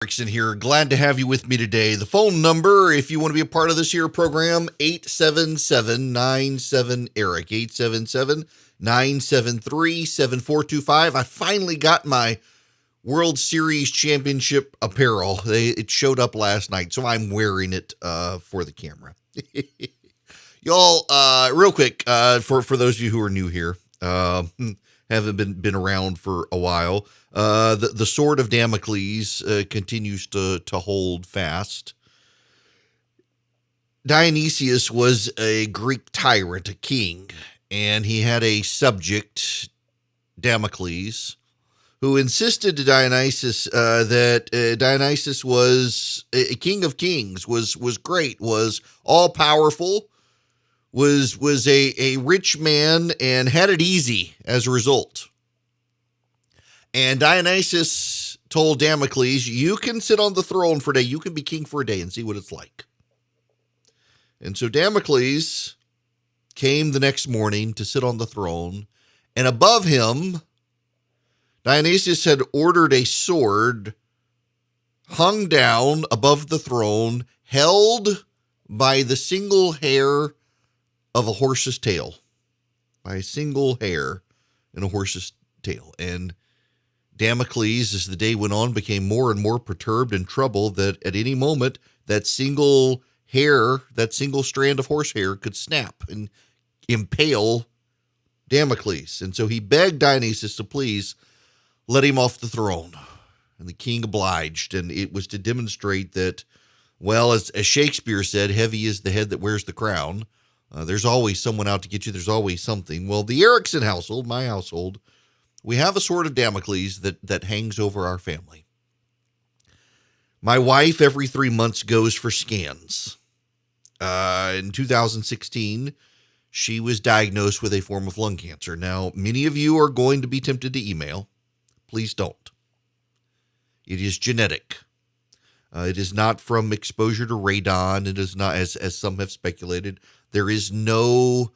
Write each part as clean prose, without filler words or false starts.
Erickson here. Glad to have you with me today. The phone number, if you want to be a part of this here program, 877-97-ERIC, 877-973-7425. I finally got my World Series Championship apparel. It showed up last night, so I'm wearing it for the camera. Y'all, real quick, for those of you who are new here, haven't been around for a while, the Sword of Damocles continues to hold fast. Dionysius was a Greek tyrant, a king, and he had a subject, Damocles, who insisted to Dionysius that Dionysius was a king of kings, was great, was all-powerful, was a rich man, and had it easy as a result. And Dionysius told Damocles, you can sit on the throne for a day, you can be king for a day and see what it's like. And so Damocles came the next morning to sit on the throne, and above him, Dionysius had ordered a sword hung down above the throne, held by the single hair of a horse's tail, by a single hair in a horse's tail. And Damocles, as the day went on, became more and more perturbed and troubled that at any moment that single hair, that single strand of horsehair could snap and impale Damocles. And so he begged Dionysius to please let him off the throne. And the king obliged, and it was to demonstrate that, well, as Shakespeare said, heavy is the head that wears the crown. There's always someone out to get you. There's always something. Well, the Erickson household, my household, we have a sword of Damocles that hangs over our family. My wife, every 3 months, goes for scans. In 2016, she was diagnosed with a form of lung cancer. Now, many of you are going to be tempted to email. Please don't. It is genetic. It is not from exposure to radon. It is not, as some have speculated. There is no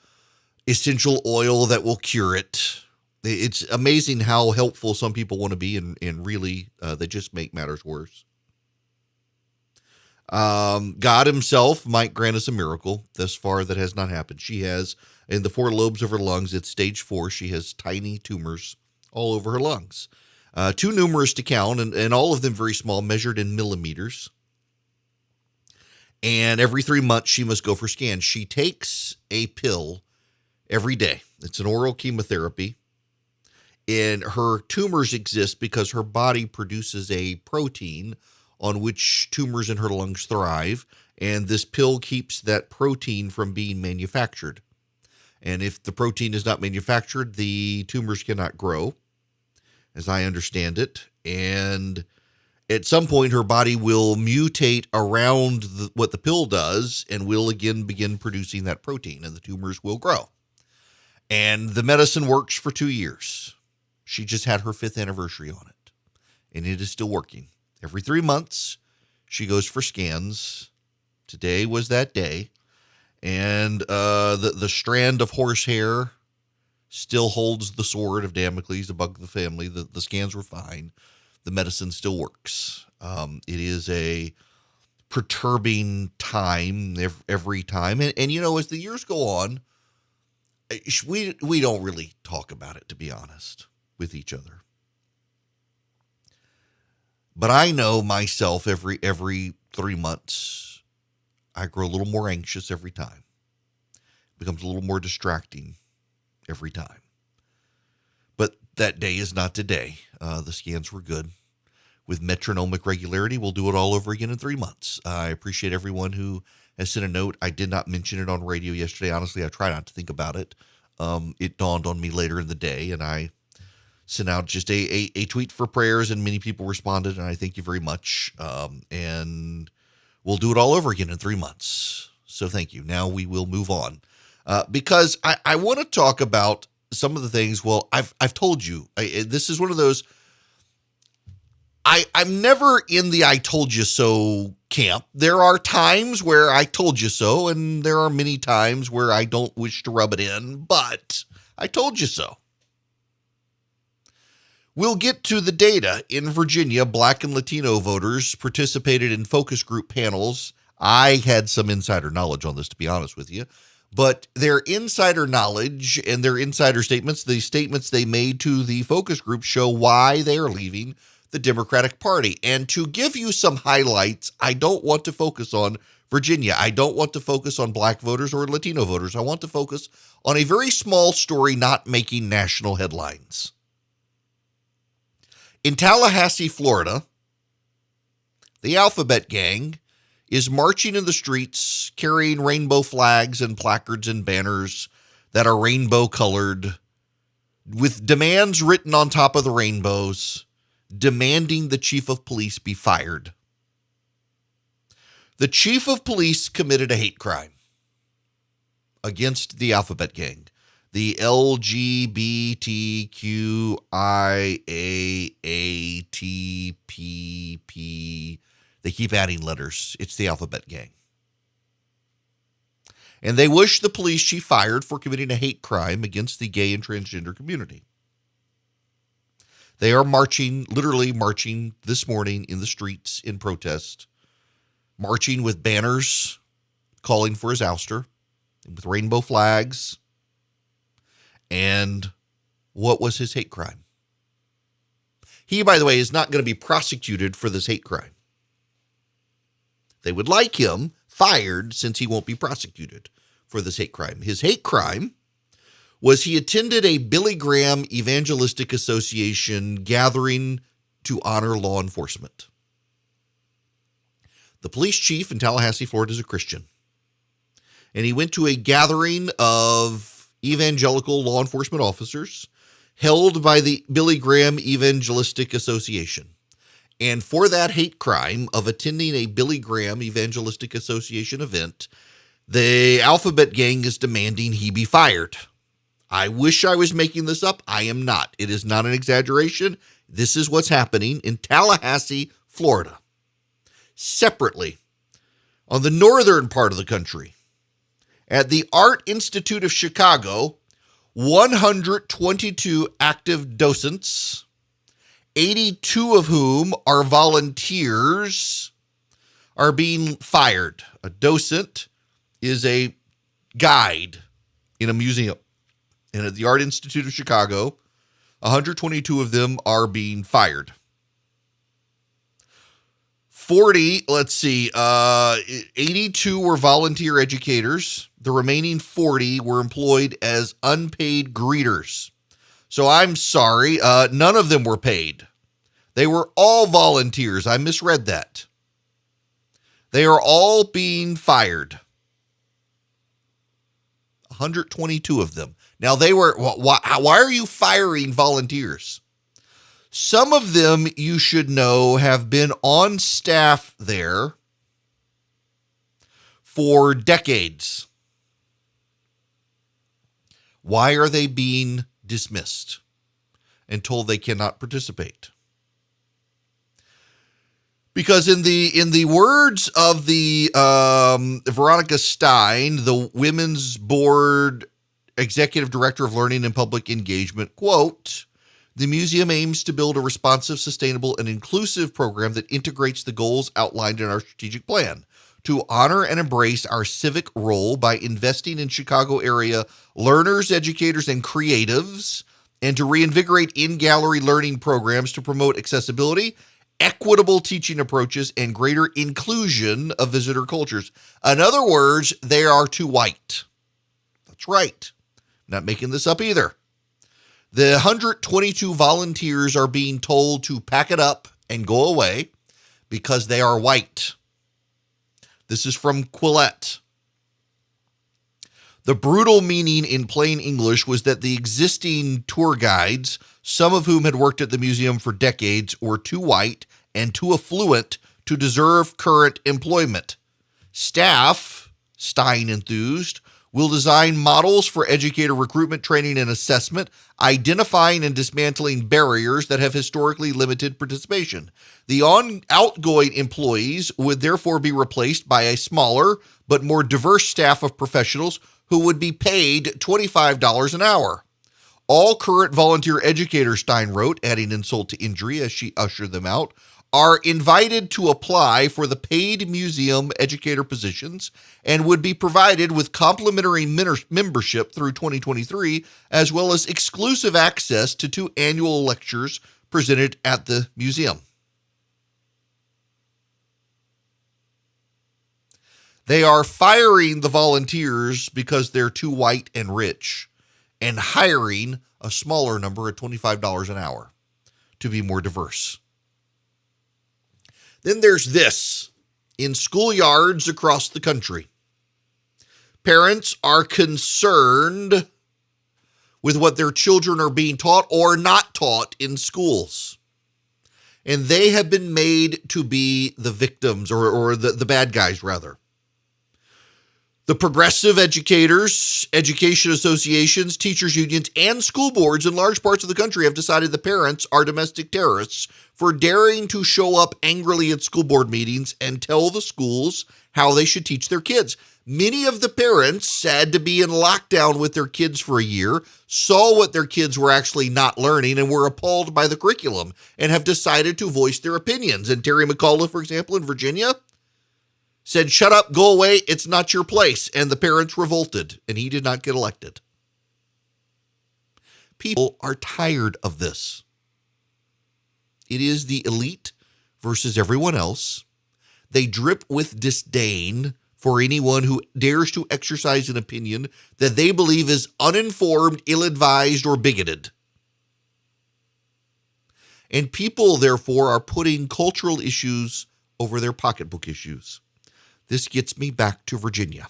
essential oil that will cure it. It's amazing how helpful some people want to be, and really, they just make matters worse. God himself might grant us a miracle. Thus far, that has not happened. She has, in the 4 lobes of her lungs, it's stage 4. She has tiny tumors all over her lungs. Too numerous to count, and all of them very small, measured in millimeters. And every 3 months, she must go for scans. She takes a pill every day. It's an oral chemotherapy. And her tumors exist because her body produces a protein on which tumors in her lungs thrive. And this pill keeps that protein from being manufactured. And if the protein is not manufactured, the tumors cannot grow, as I understand it. And at some point, her body will mutate around what the pill does and will again begin producing that protein, and the tumors will grow. And the medicine works for 2 years. She just had her 5th anniversary on it, and it is still working. Every 3 months, she goes for scans. Today was that day. And the strand of horsehair still holds the sword of Damocles above the family. The scans were fine. The medicine still works. It is a perturbing time every time. And you know, as the years go on, we don't really talk about it, to be honest, with each other. But I know myself every 3 months, I grow a little more anxious every time. It becomes a little more distracting every time. But that day is not today. The scans were good. With metronomic regularity, we'll do it all over again in 3 months. I appreciate everyone who has sent a note. I did not mention it on radio yesterday. Honestly, I try not to think about it. It dawned on me later in the day, and I sent out just a tweet for prayers, and many people responded, and I thank you very much. And we'll do it all over again in 3 months. So thank you. Now we will move on. Because I want to talk about some of the things. Well, I've told you, this is one of those, I'm never in the I told you so camp. There are times where I told you so, and there are many times where I don't wish to rub it in, but I told you so. We'll get to the data. In Virginia, Black and Latino voters participated in focus group panels. I had some insider knowledge on this, to be honest with you. But their insider knowledge and their insider statements, the statements they made to the focus group, show why they are leaving the Democratic Party. And to give you some highlights, I don't want to focus on Virginia. I don't want to focus on Black voters or Latino voters. I want to focus on a very small story not making national headlines. In Tallahassee, Florida, the Alphabet Gang is marching in the streets carrying rainbow flags and placards and banners that are rainbow colored with demands written on top of the rainbows, demanding the chief of police be fired. The chief of police committed a hate crime against the Alphabet Gang, the LGBTQIAATPP. They keep adding letters. It's the Alphabet Gang. And they wish the police chief fired for committing a hate crime against the gay and transgender community. They are marching, literally marching this morning in the streets in protest, marching with banners calling for his ouster, with rainbow flags. And what was his hate crime? He, by the way, is not going to be prosecuted for this hate crime. They would like him fired since he won't be prosecuted for this hate crime. His hate crime was he attended a Billy Graham Evangelistic Association gathering to honor law enforcement. The police chief in Tallahassee, Florida, is a Christian. And he went to a gathering of evangelical law enforcement officers held by the Billy Graham Evangelistic Association. And for that hate crime of attending a Billy Graham Evangelistic Association event, the Alphabet Gang is demanding he be fired. I wish I was making this up. I am not. It is not an exaggeration. This is what's happening in Tallahassee, Florida. Separately, on the northern part of the country, at the Art Institute of Chicago, 122 active docents, 82 of whom are volunteers, are being fired. A docent is a guide in a museum. And at the Art Institute of Chicago, 122 of them are being fired. 82 were volunteer educators. The remaining 40 were employed as unpaid greeters. So I'm sorry, none of them were paid. They were all volunteers. I misread that. They are all being fired. 122 of them. Now why are you firing volunteers? Some of them, you should know, have been on staff there for decades. Why are they being dismissed and told they cannot participate? Because in the words of the Veronica Stein, the Women's Board Executive Director of Learning and Public Engagement, quote, "The museum aims to build a responsive, sustainable, and inclusive program that integrates the goals outlined in our strategic plan to honor and embrace our civic role by investing in Chicago area learners, educators, and creatives, and to reinvigorate in-gallery learning programs to promote accessibility, equitable teaching approaches, and greater inclusion of visitor cultures." In other words, they are too white. That's right. Not making this up either. The 122 volunteers are being told to pack it up and go away because they are white. This is from Quillette. The brutal meaning in plain English was that the existing tour guides, some of whom had worked at the museum for decades, were too white and too affluent to deserve current employment. Staff, Stein enthused, will design models for educator recruitment, training, and assessment, identifying and dismantling barriers that have historically limited participation. The outgoing employees would therefore be replaced by a smaller but more diverse staff of professionals who would be paid $25 an hour. All current volunteer educators, Stein wrote, adding insult to injury as she ushered them out, are invited to apply for the paid museum educator positions and would be provided with complimentary membership through 2023, as well as exclusive access to 2 annual lectures presented at the museum. They are firing the volunteers because they're too white and rich, and hiring a smaller number at $25 an hour to be more diverse. Then there's this. In schoolyards across the country, parents are concerned with what their children are being taught or not taught in schools. And they have been made to be the victims or the bad guys, rather. The progressive educators, education associations, teachers unions, and school boards in large parts of the country have decided the parents are domestic terrorists for daring to show up angrily at school board meetings and tell the schools how they should teach their kids. Many of the parents had to be in lockdown with their kids for a year, saw what their kids were actually not learning, and were appalled by the curriculum and have decided to voice their opinions. And Terry McAuliffe, for example, in Virginia, said, "Shut up, go away, it's not your place." And the parents revolted, and he did not get elected. People are tired of this. It is the elite versus everyone else. They drip with disdain for anyone who dares to exercise an opinion that they believe is uninformed, ill-advised, or bigoted. And people, therefore, are putting cultural issues over their pocketbook issues. This gets me back to Virginia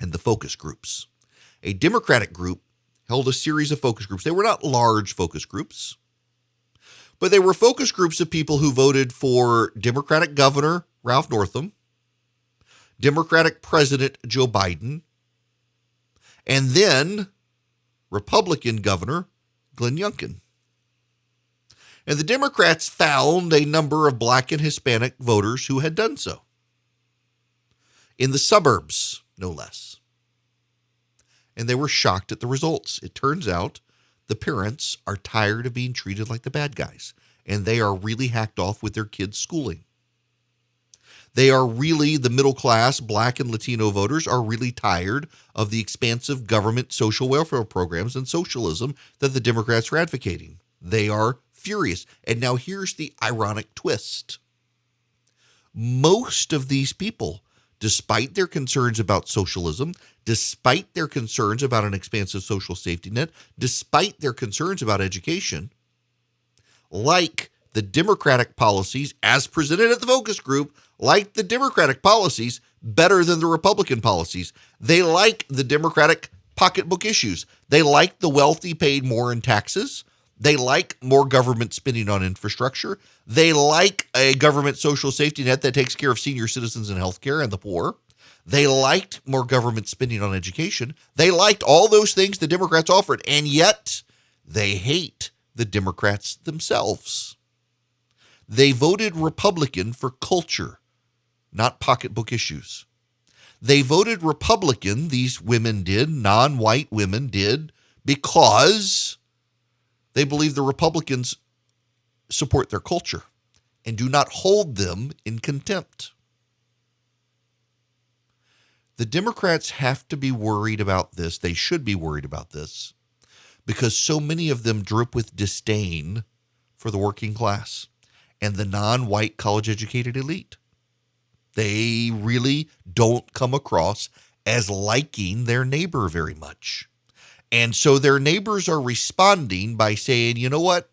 and the focus groups. A Democratic group held a series of focus groups. They were not large focus groups, but they were focus groups of people who voted for Democratic Governor Ralph Northam, Democratic President Joe Biden, and then Republican Governor Glenn Youngkin. And the Democrats found a number of Black and Hispanic voters who had done so. In the suburbs, no less. And they were shocked at the results. It turns out the parents are tired of being treated like the bad guys, and they are really hacked off with their kids' schooling. They are really, the middle class, Black and Latino voters are really tired of the expansive government social welfare programs and socialism that the Democrats are advocating. They are furious. And now here's the ironic twist. Most of these people, despite their concerns about socialism, despite their concerns about an expansive social safety net, despite their concerns about education, like the Democratic policies as presented at the focus group, like the Democratic policies better than the Republican policies. They like the Democratic pocketbook issues. They like the wealthy paid more in taxes. They like more government spending on infrastructure. They like a government social safety net that takes care of senior citizens and healthcare and the poor. They liked more government spending on education. They liked all those things the Democrats offered, and yet they hate the Democrats themselves. They voted Republican for culture, not pocketbook issues. They voted Republican, these women did, non-white women did, because they believe the Republicans support their culture and do not hold them in contempt. The Democrats have to be worried about this. They should be worried about this because so many of them drip with disdain for the working class and the non-white college-educated elite. They really don't come across as liking their neighbor very much. And so their neighbors are responding by saying, you know what?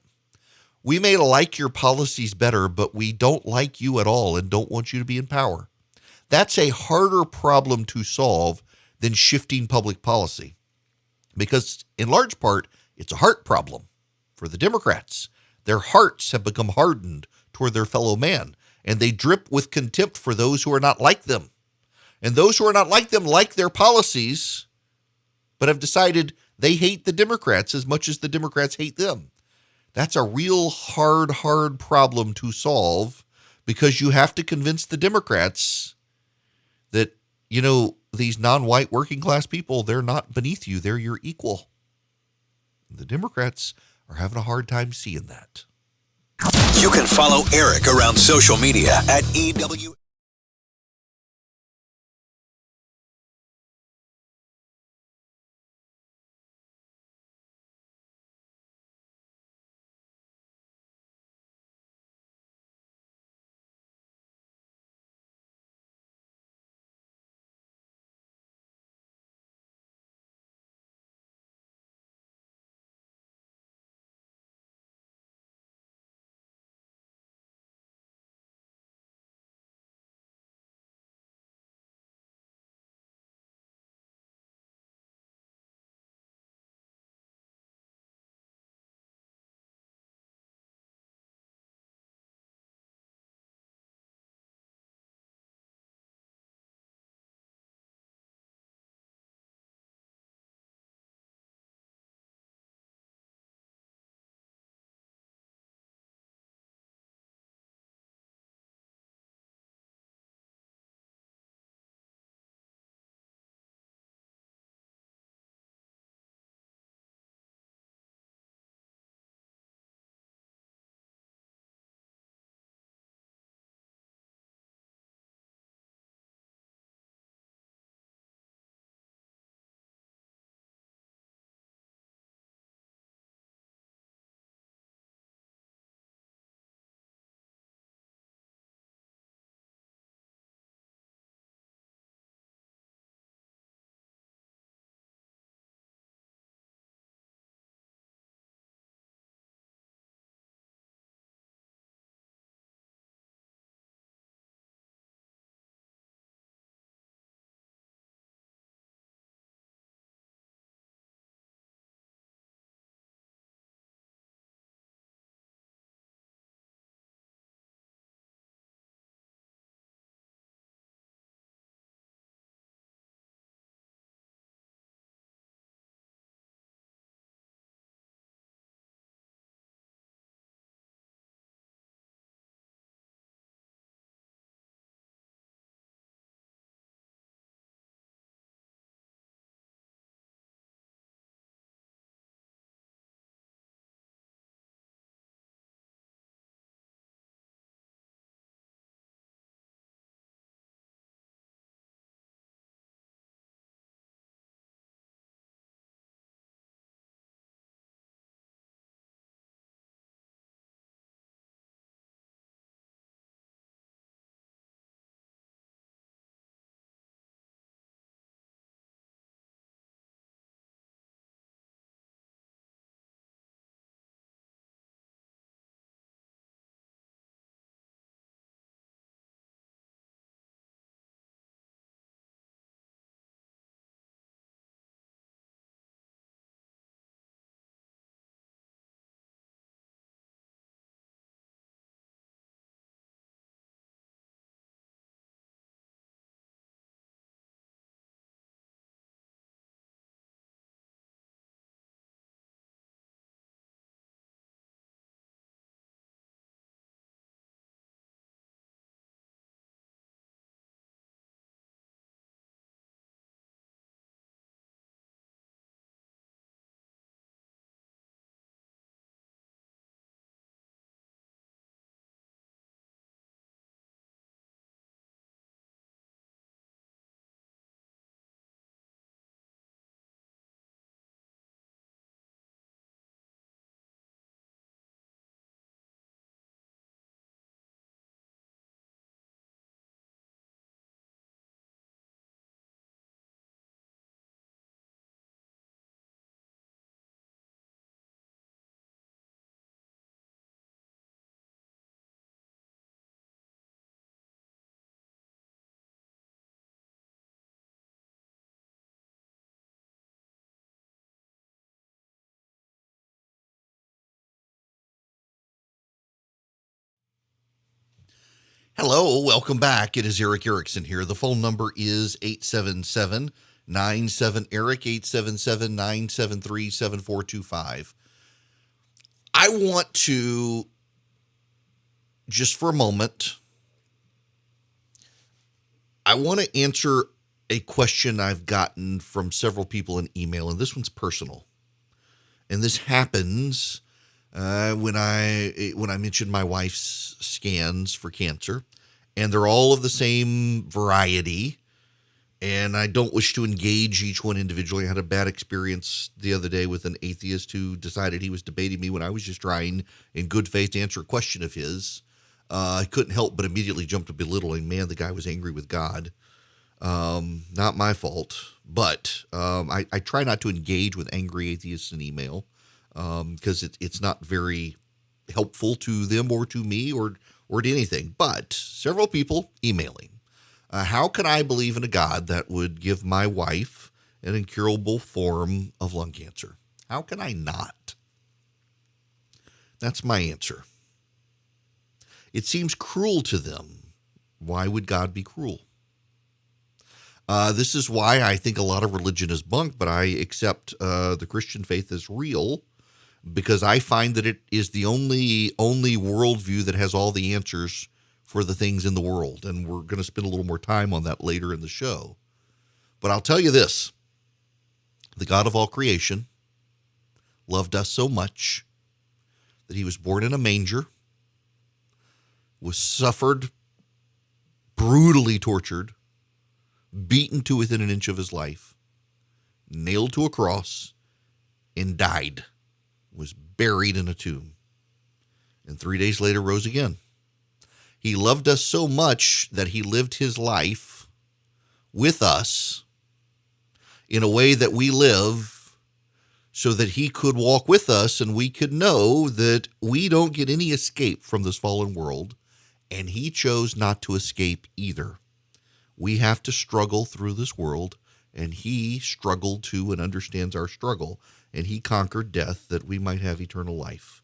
We may like your policies better, but we don't like you at all and don't want you to be in power. That's a harder problem to solve than shifting public policy because in large part, it's a heart problem for the Democrats. Their hearts have become hardened toward their fellow man, and they drip with contempt for those who are not like them. And those who are not like them like their policies, but have decided they hate the Democrats as much as the Democrats hate them. That's a real hard problem to solve because you have to convince the Democrats that, you know, these non-white working class people, they're not beneath you. They're your equal. The Democrats are having a hard time seeing that. You can follow Erick around social media at EW. Hello, welcome back. It is Erick Erickson here. The phone number is 877-97-ERIC, 877-973-7425. I want to, just for a moment, I want to answer a question I've gotten from several people in email, and this one's personal. And this happens when I mentioned my wife's scans for cancer, and they're all of the same variety. And I don't wish to engage each one individually. I had a bad experience the other day with an atheist who decided he was debating me when I was just trying in good faith to answer a question of his. I couldn't help but immediately jump to belittling. Man, the guy was angry with God. Not my fault. But I try not to engage with angry atheists in email because it's not very helpful to them or to me or to anything. But several people emailing. How can I believe in a God that would give my wife an incurable form of lung cancer? How can I not? That's my answer. It seems cruel to them. Why would God be cruel? This is why I think a lot of religion is bunk, but I accept the Christian faith as real because I find that it is the only worldview that has all the answers for the things in the world. And we're going to spend a little more time on that later in the show. But I'll tell you this. The God of all creation loved us so much that he was born in a manger, was suffered, brutally tortured, beaten to within an inch of his life, nailed to a cross, and died, was buried in a tomb, and 3 days later rose again. He loved us so much that he lived his life with us in a way that we live so that he could walk with us and we could know that we don't get any escape from this fallen world, and he chose not to escape either. We have to struggle through this world, and he struggled too and understands our struggle, and he conquered death that we might have eternal life.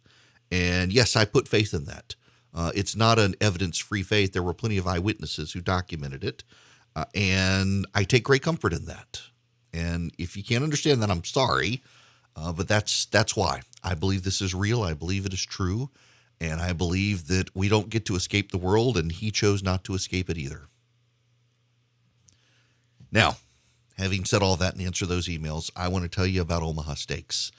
And yes, I put faith in that. It's not an evidence-free faith. There were plenty of eyewitnesses who documented it, and I take great comfort in that. And if you can't understand that, I'm sorry, but that's why. I believe this is real. I believe it is true, and I believe that we don't get to escape the world, and he chose not to escape it either. Now, having said all that and answer those emails, I want to tell you about Omaha Steaks.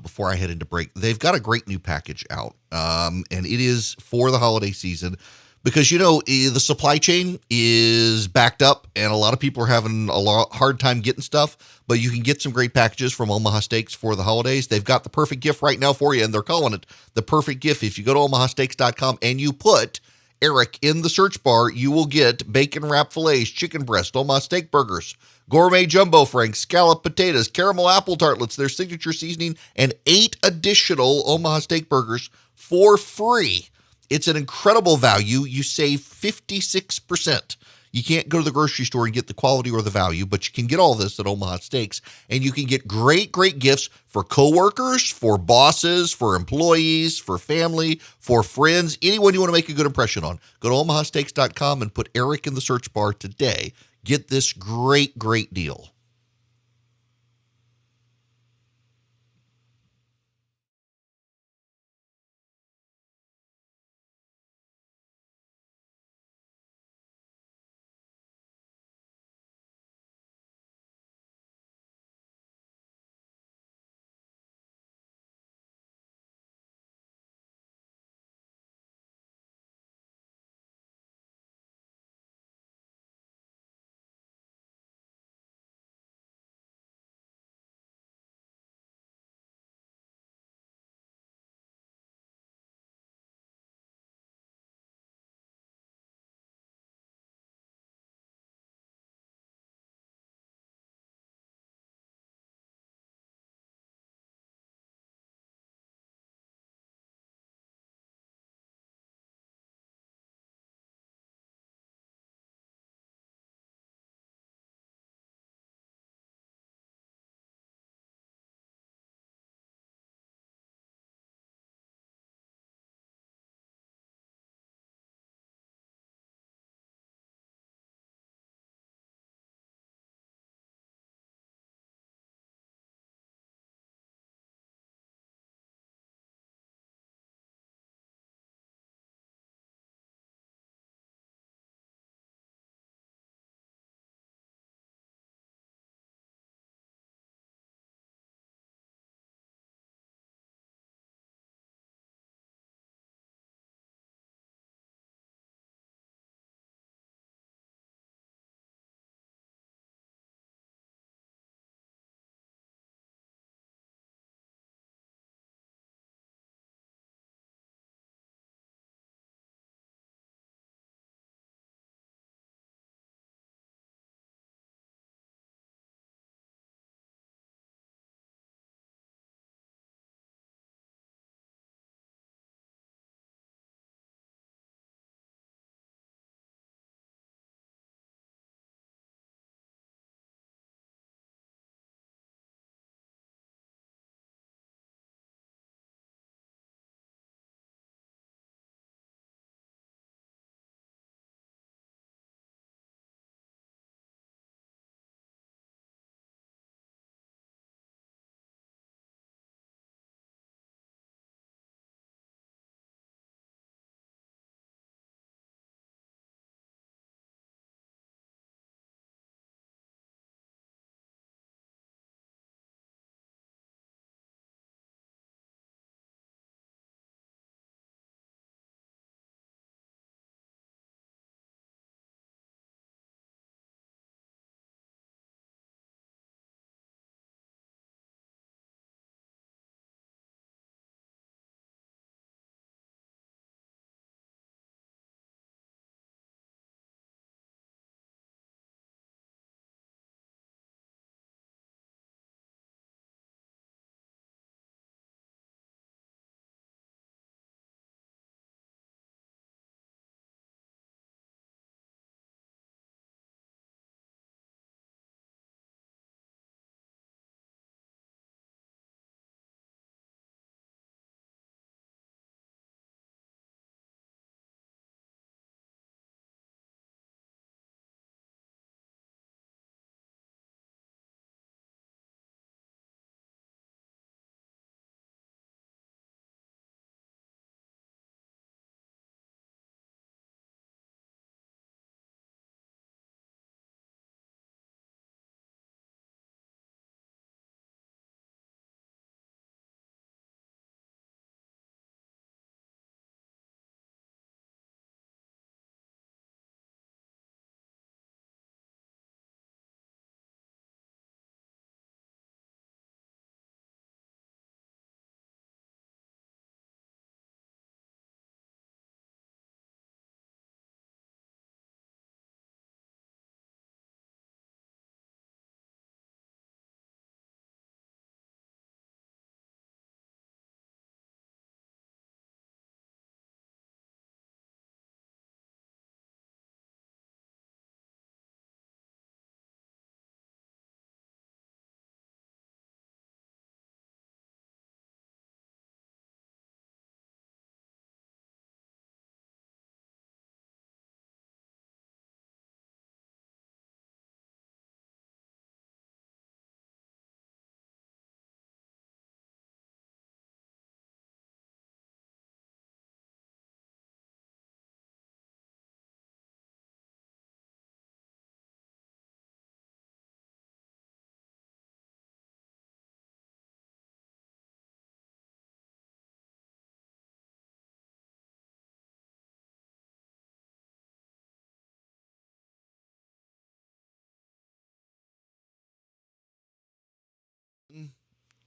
Before I head into break, they've got a great new package out, and it is for the holiday season because, the supply chain is backed up and a lot of people are having hard time getting stuff, but you can get some great packages from Omaha Steaks for the holidays. They've got the perfect gift right now for you, and they're calling it the perfect gift. If you go to omahasteaks.com and you put Erick in the search bar, you will get bacon wrap fillets, chicken breast, Omaha steak burgers, gourmet jumbo franks, scalloped potatoes, caramel apple tartlets, their signature seasoning, and 8 additional Omaha steak burgers for free. It's an incredible value. You save 56%. You can't go to the grocery store and get the quality or the value, but you can get all this at Omaha Steaks, and you can get great, great gifts for coworkers, for bosses, for employees, for family, for friends, anyone you want to make a good impression on. Go to omahasteaks.com and put Erick in the search bar today. Get this great, great deal.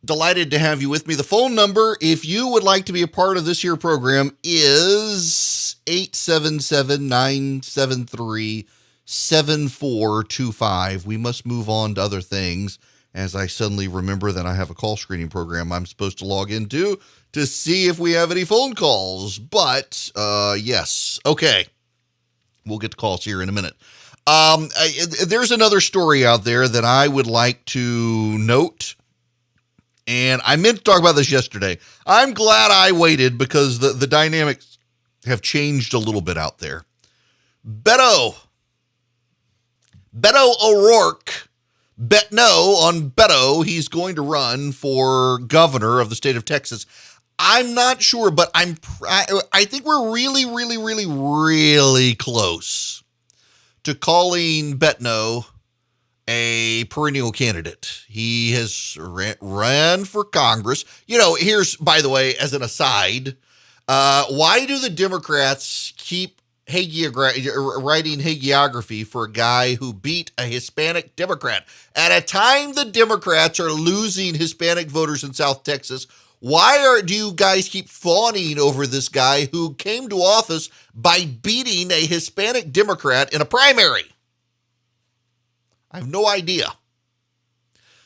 Delighted to have you with me. The phone number, if you would like to be a part of this here program, is 877-973-7425. We must move on to other things as I suddenly remember that I have a call screening program I'm supposed to log into to see if we have any phone calls. But, yes. Okay. We'll get to calls here in a minute. There's another story out there that I would like to note. And I meant to talk about this yesterday. I'm glad I waited because the dynamics have changed a little bit out there. Beto O'Rourke, bet no on Beto. He's going to run for governor of the state of Texas. I'm not sure, but I think we're really close to calling Beto a perennial candidate. He has ran for Congress. You know, here's, by the way, as an aside, why do the Democrats keep writing hagiography for a guy who beat a Hispanic Democrat? At a time the Democrats are losing Hispanic voters in South Texas, do you guys keep fawning over this guy who came to office by beating a Hispanic Democrat in a primary? I have no idea.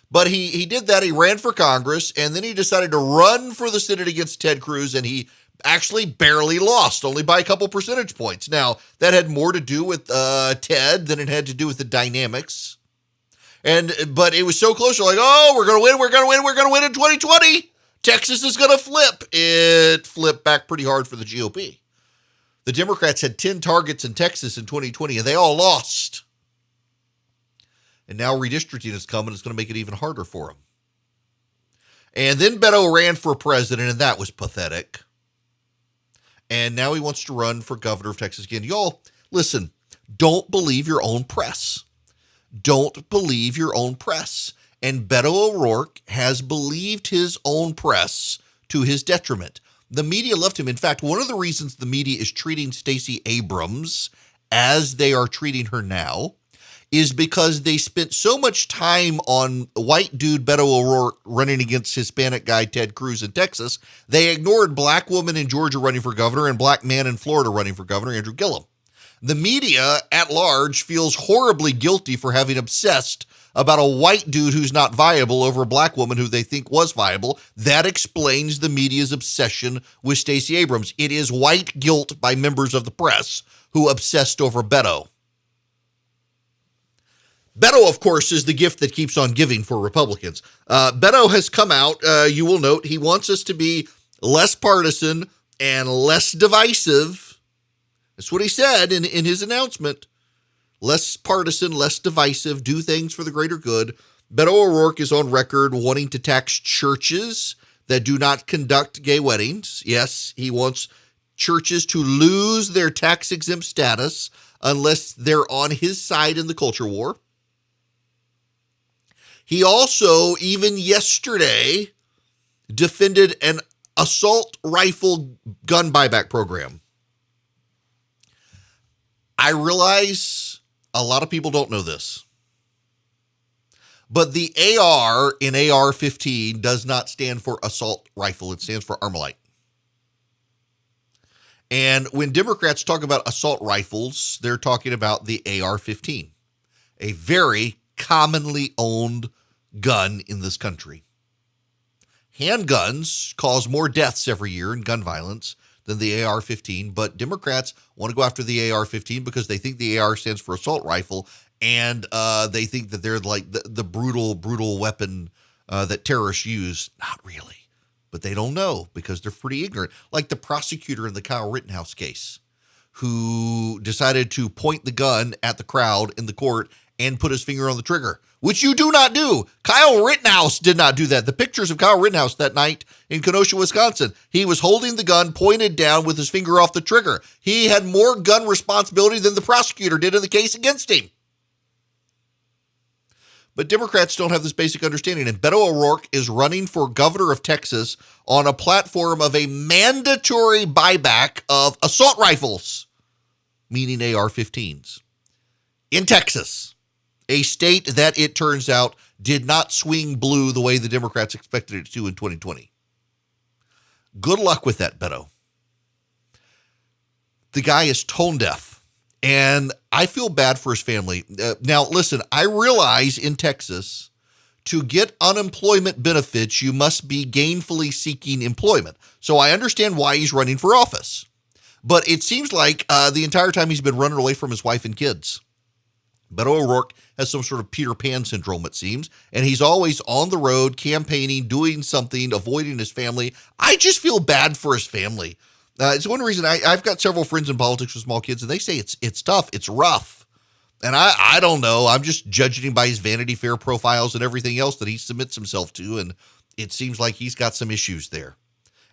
But he did that. He ran for Congress, and then he decided to run for the Senate against Ted Cruz, and he actually barely lost, only by a couple percentage points. Now, that had more to do with Ted than it had to do with the dynamics. But it was so close. You're like, oh, we're going to win in 2020. Texas is going to flip. It flipped back pretty hard for the GOP. The Democrats had 10 targets in Texas in 2020, and they all lost. And now redistricting has come, and it's going to make it even harder for him. And then Beto ran for president, and that was pathetic. And now he wants to run for governor of Texas again. Y'all, listen, don't believe your own press. Don't believe your own press. And Beto O'Rourke has believed his own press to his detriment. The media left him. In fact, one of the reasons the media is treating Stacey Abrams as they are treating her now is because they spent so much time on white dude Beto O'Rourke running against Hispanic guy Ted Cruz in Texas, they ignored black woman in Georgia running for governor and black man in Florida running for governor, Andrew Gillum. The media at large feels horribly guilty for having obsessed about a white dude who's not viable over a black woman who they think was viable. That explains the media's obsession with Stacey Abrams. It is white guilt by members of the press who obsessed over Beto. Beto, of course, is the gift that keeps on giving for Republicans. Beto has come out, you will note, he wants us to be less partisan and less divisive. That's what he said in his announcement. Less partisan, less divisive, do things for the greater good. Beto O'Rourke is on record wanting to tax churches that do not conduct gay weddings. Yes, he wants churches to lose their tax-exempt status unless they're on his side in the culture war. He also, even yesterday, defended an assault rifle gun buyback program. I realize a lot of people don't know this, but the AR in AR-15 does not stand for assault rifle. It stands for Armalite. And when Democrats talk about assault rifles, they're talking about the AR-15, a very commonly owned gun in this country. Handguns cause more deaths every year in gun violence than the AR-15, but Democrats want to go after the AR-15 because they think the AR stands for assault rifle, and they think that they're like the brutal weapon that terrorists use. Not really, but they don't know because they're pretty ignorant. Like the prosecutor in the Kyle Rittenhouse case, who decided to point the gun at the crowd in the court and put his finger on the trigger, which you do not do. Kyle Rittenhouse did not do that. The pictures of Kyle Rittenhouse that night in Kenosha, Wisconsin, he was holding the gun pointed down with his finger off the trigger. He had more gun responsibility than the prosecutor did in the case against him. But Democrats don't have this basic understanding, and Beto O'Rourke is running for governor of Texas on a platform of a mandatory buyback of assault rifles, meaning AR-15s, in Texas, a state that, it turns out, did not swing blue the way the Democrats expected it to in 2020. Good luck with that, Beto. The guy is tone deaf, and I feel bad for his family. Now, listen, I realize in Texas, to get unemployment benefits, you must be gainfully seeking employment. So I understand why he's running for office. But it seems like the entire time he's been running away from his wife and kids. Beto O'Rourke has some sort of Peter Pan syndrome, it seems, and he's always on the road, campaigning, doing something, avoiding his family. I just feel bad for his family. It's one reason I've got several friends in politics with small kids, and they say it's tough, it's rough. And I don't know. I'm just judging him by his Vanity Fair profiles and everything else that he submits himself to, and it seems like he's got some issues there,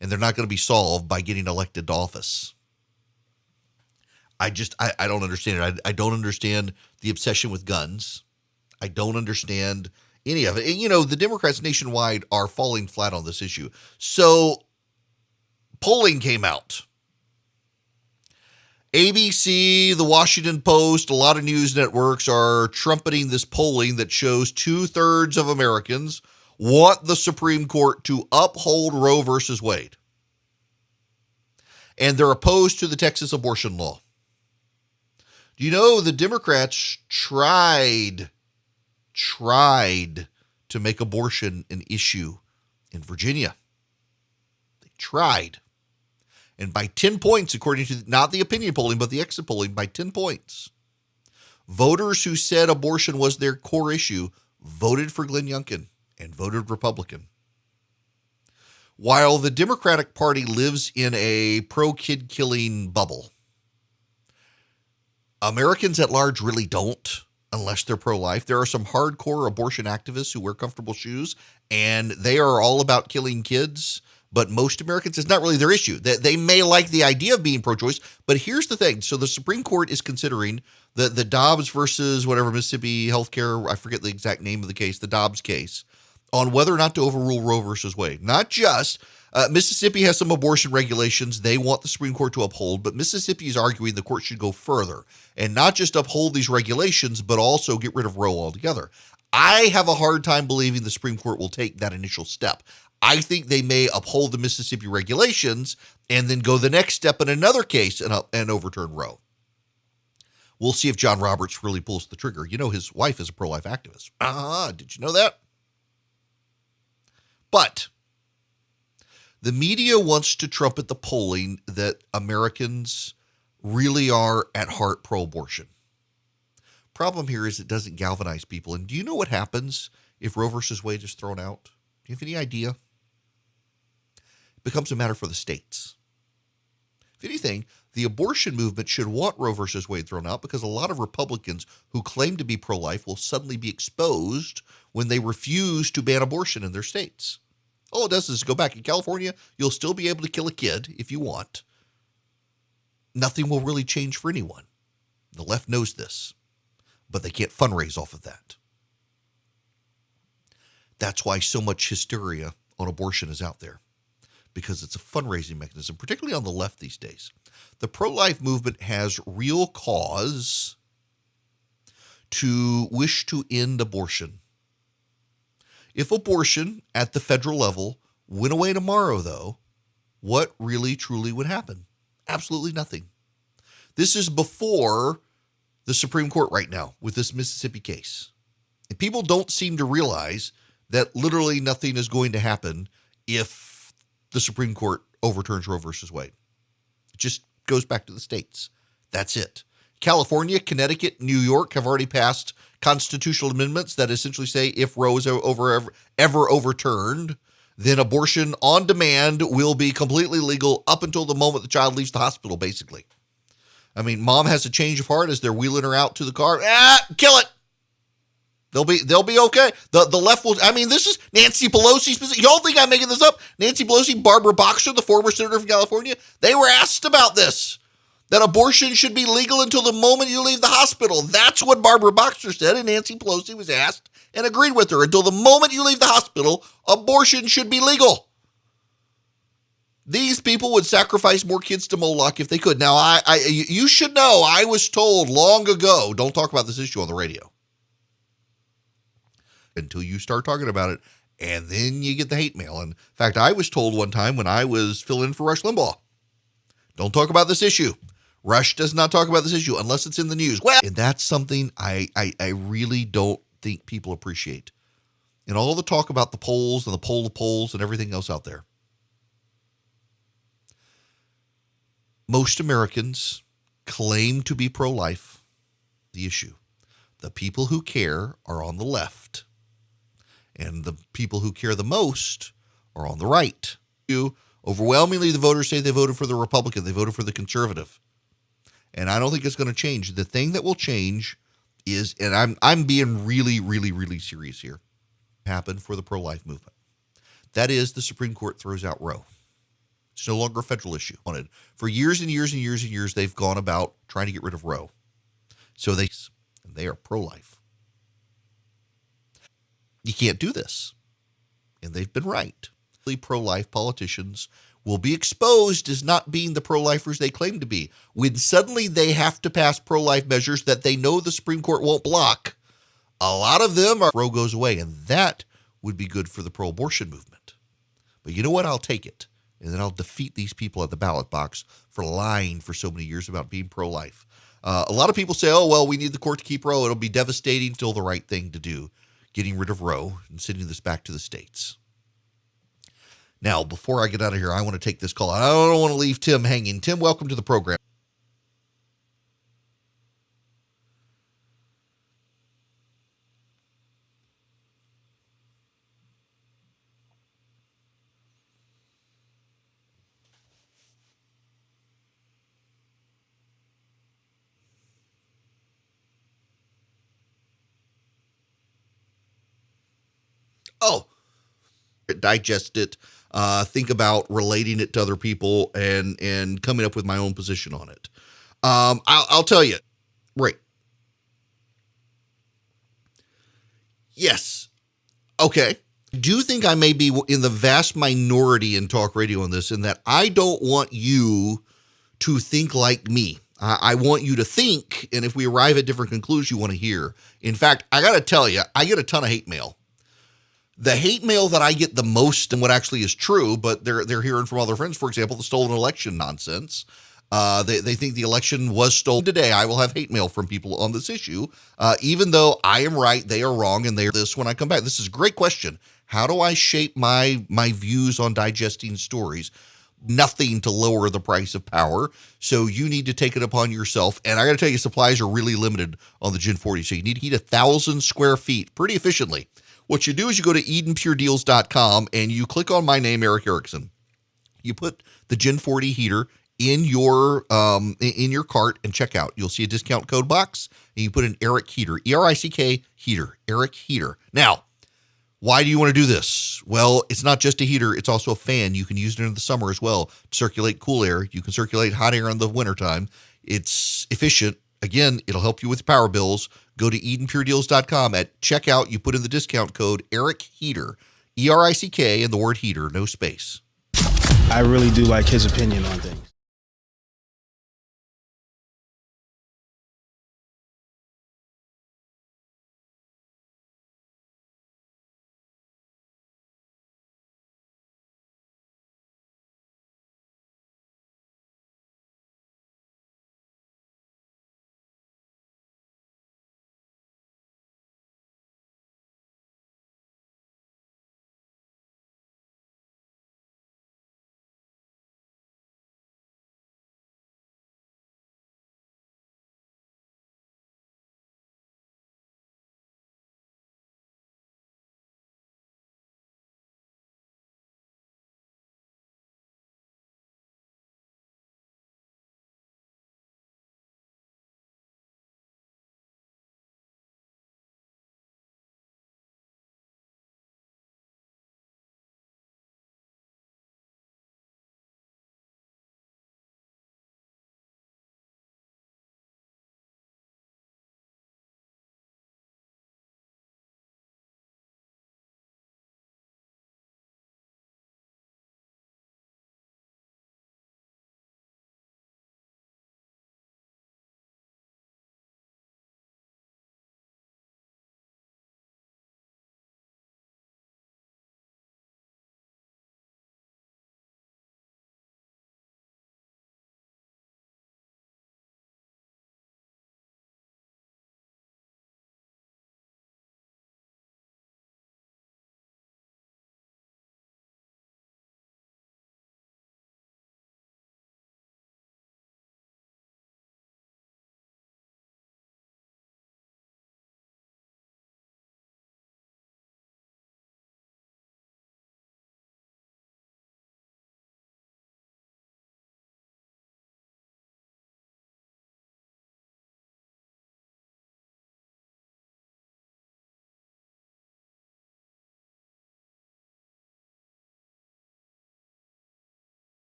and they're not going to be solved by getting elected to office. I don't understand it. I don't understand the obsession with guns. I don't understand any of it. And, you know, the Democrats nationwide are falling flat on this issue. So polling came out. ABC, the Washington Post, a lot of news networks are trumpeting this polling that shows 2/3 of Americans want the Supreme Court to uphold Roe versus Wade. And they're opposed to the Texas abortion law. Do you know the Democrats tried to make abortion an issue in Virginia? They tried. And by 10 points, according to not the opinion polling, but the exit polling, by 10 points, voters who said abortion was their core issue voted for Glenn Youngkin and voted Republican. While the Democratic Party lives in a pro-kid killing bubble, Americans at large really don't, unless they're pro-life. There are some hardcore abortion activists who wear comfortable shoes, and they are all about killing kids. But most Americans, it's not really their issue. They may like the idea of being pro-choice, but here's the thing. So the Supreme Court is considering the Dobbs versus whatever Mississippi healthcare, I forget the exact name of the case, the Dobbs case, on whether or not to overrule Roe versus Wade. Not just Mississippi has some abortion regulations they want the Supreme Court to uphold, but Mississippi is arguing the court should go further and not just uphold these regulations, but also get rid of Roe altogether. I have a hard time believing the Supreme Court will take that initial step. I think they may uphold the Mississippi regulations and then go the next step in another case and overturn Roe. We'll see if John Roberts really pulls the trigger. You know, his wife is a pro-life activist. Did you know that? But the media wants to trumpet the polling that Americans really are at heart pro-abortion. Problem here is it doesn't galvanize people. And do you know what happens if Roe versus Wade is thrown out? Do you have any idea? It becomes a matter for the states. If anything, the abortion movement should want Roe versus Wade thrown out because a lot of Republicans who claim to be pro-life will suddenly be exposed when they refuse to ban abortion in their states. All it does is go back. In California, you'll still be able to kill a kid if you want. Nothing will really change for anyone. The left knows this, but they can't fundraise off of that. That's why so much hysteria on abortion is out there, because it's a fundraising mechanism, particularly on the left these days. The pro-life movement has real cause to wish to end abortion. If abortion at the federal level went away tomorrow, though, what really truly would happen? Absolutely nothing. This is before the Supreme Court right now with this Mississippi case. And people don't seem to realize that literally nothing is going to happen if the Supreme Court overturns Roe versus Wade. It just goes back to the states. That's it. California, Connecticut, New York have already passed constitutional amendments that essentially say if Roe is ever overturned, then abortion on demand will be completely legal up until the moment the child leaves the hospital, basically. I mean, mom has a change of heart as they're wheeling her out to the car. Kill it. They'll be okay. The left will. I mean, this is Nancy Pelosi's position. Y'all think I'm making this up? Nancy Pelosi, Barbara Boxer, the former senator from California, they were asked about this, that abortion should be legal until the moment you leave the hospital. That's what Barbara Boxer said, and Nancy Pelosi was asked and agreed with her. Until the moment you leave the hospital, abortion should be legal. These people would sacrifice more kids to Moloch if they could. Now, you should know, I was told long ago, don't talk about this issue on the radio. until you start talking about it, and then you get the hate mail. And in fact, I was told one time when I was filling in for Rush Limbaugh, don't talk about this issue. Rush does not talk about this issue unless it's in the news. Well, and that's something I really don't think people appreciate. And all the talk about the polls and the polls and everything else out there. Most Americans claim to be pro-life. The issue. The people who care are on the left. And the people who care the most are on the right. Overwhelmingly, the voters say they voted for the Republican. They voted for the conservative. And I don't think it's going to change. The thing that will change is, and I'm being really, really, really serious here, happen for the pro-life movement. That is, the Supreme Court throws out Roe. It's no longer a federal issue. For years and years and years and years, they've gone about trying to get rid of Roe. So they are pro-life. You can't do this. And they've been right. Pro-life politicians will be exposed as not being the pro-lifers they claim to be. When suddenly they have to pass pro-life measures that they know the Supreme Court won't block, a lot of them are Roe goes away, and that would be good for the pro-abortion movement. But you know what? I'll take it. And then I'll defeat these people at the ballot box for lying for so many years about being pro-life. A lot of people say, oh, well, we need the court to keep Roe. It'll be devastating. Still the right thing to do, getting rid of Roe and sending this back to the states. Now, before I get out of here, I want to take this call. I don't want to leave Tim hanging. Tim, welcome to the program. Oh, digest it, think about relating it to other people, and coming up with my own position on it. I'll tell you, right. Yes. Okay. I do think I may be in the vast minority in talk radio on this, in that I don't want you to think like me. I want you to think, and if we arrive at different conclusions, you want to hear. In fact, I got to tell you, I get a ton of hate mail. The hate mail that I get the most, and what actually is true, but they're hearing from other friends, for example, the stolen election nonsense. They think the election was stolen. Today, I will have hate mail from people on this issue, even though I am right, they are wrong, and they're this when I come back. This is a great question. How do I shape my views on digesting stories? Nothing to lower the price of power, so you need to take it upon yourself. And I got to tell you, supplies are really limited on the Gen 40, so you need to heat 1,000 square feet pretty efficiently. What you do is you go to EdenPureDeals.com and you click on my name, Erick Erickson. You put the Gen 40 heater in your cart and check out. You'll see a discount code box, and you put in Erick Heater, ERICK heater, Erick Heater. Now, why do you want to do this? Well, it's not just a heater. It's also a fan. You can use it in the summer as well to circulate cool air. You can circulate hot air in the wintertime. It's efficient. Again, it'll help you with power bills. Go to EdenPureDeals.com. At checkout, you put in the discount code Erick Heater, ERICK, and the word heater, no space. I really do like his opinion on things.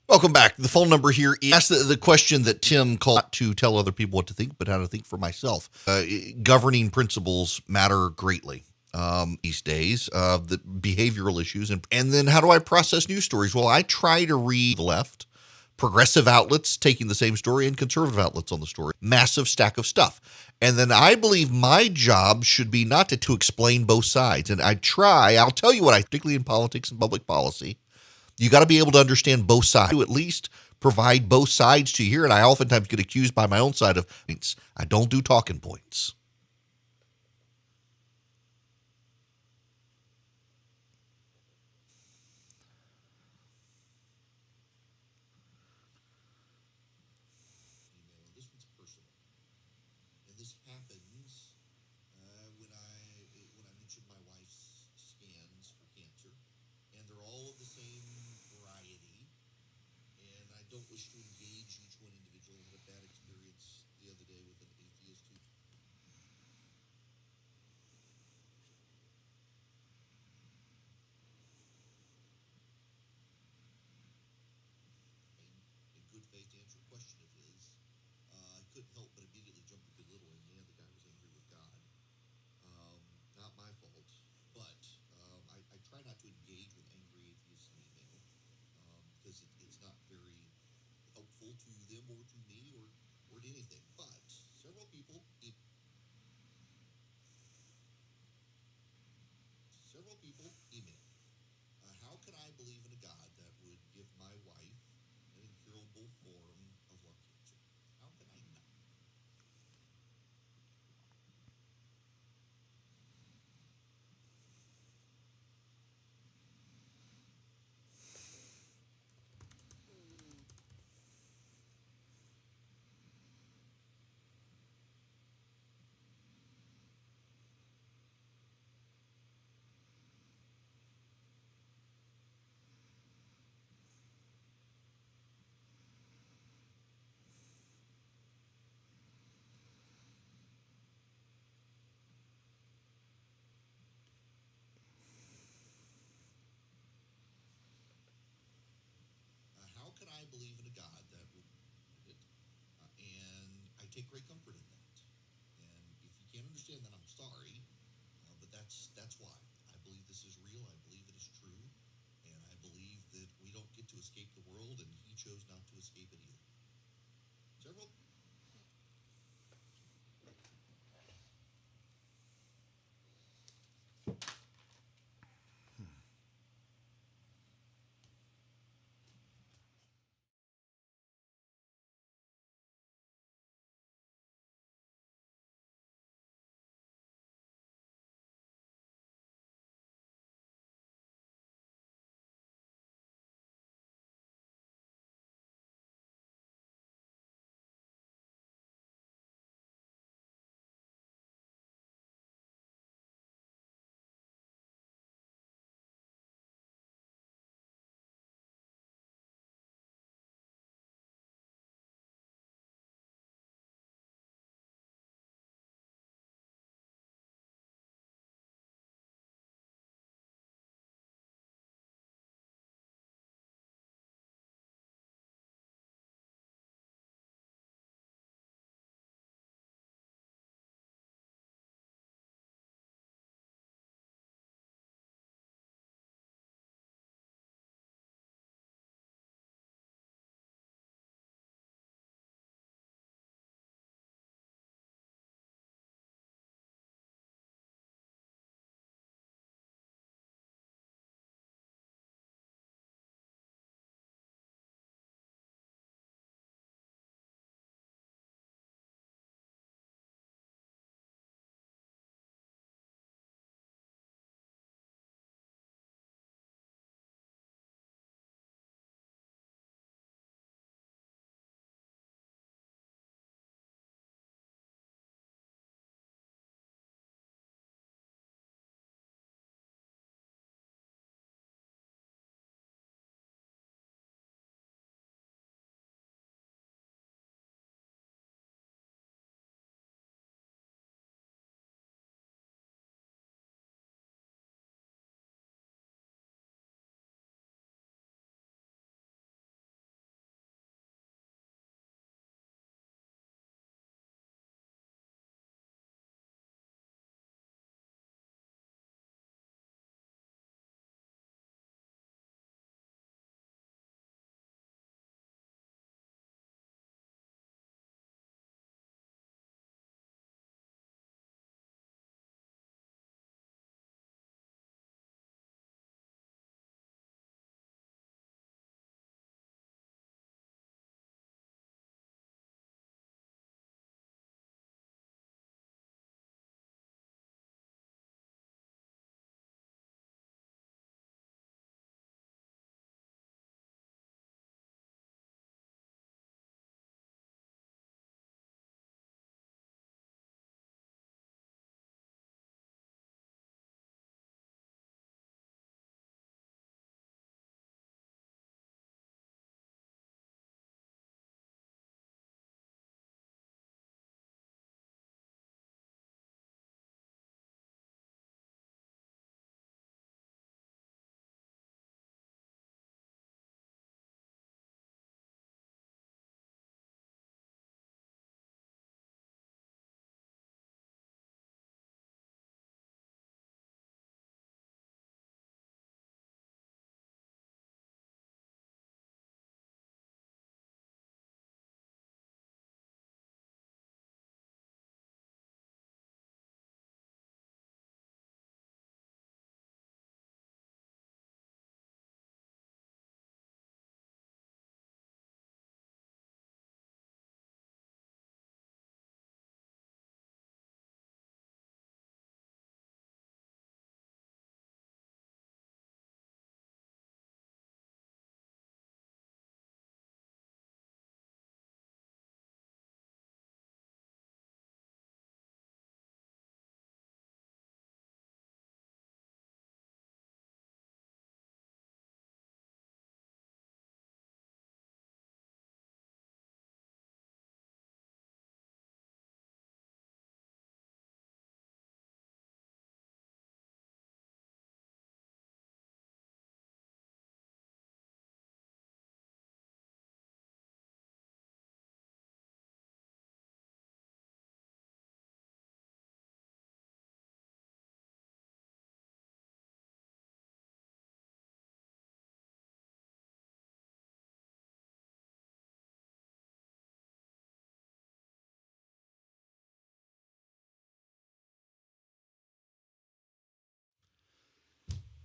Welcome back. The phone number here is ask the question that Tim called, not to tell other people what to think, but how to think for myself. Governing principles matter greatly these days, the behavioral issues. And then how do I process news stories? Well, I try to read the left, progressive outlets taking the same story, and conservative outlets on the story. Massive stack of stuff. And then I believe my job should be not to explain both sides. And I'll tell you what particularly in politics and public policy, you got to be able to understand both sides, to at least provide both sides to hear. And I oftentimes get accused by my own side of points. I don't do talking points. This one's personal, and this happens when I mention my wife's scans for cancer, and they're all of the same variety. And I don't wish to engage each one individually. I had a bad experience the other day with an atheist who in good faith to answer a question of his. I couldn't help but immediately jump to belittling. Yeah, the guy was angry with God. Not my fault, but I try not to engage with angry atheists in email because it's not very helpful to them or to me or to anything. But several people email. How can I believe in a God that would give my wife an incurable form of lung cancer? How can I not? How can I believe in a God that would it? And I take great comfort in that. And if you can't understand that, I'm sorry, but that's why I believe this is real. I believe it is true, and I believe that we don't get to escape the world, and He chose not to escape it either. Several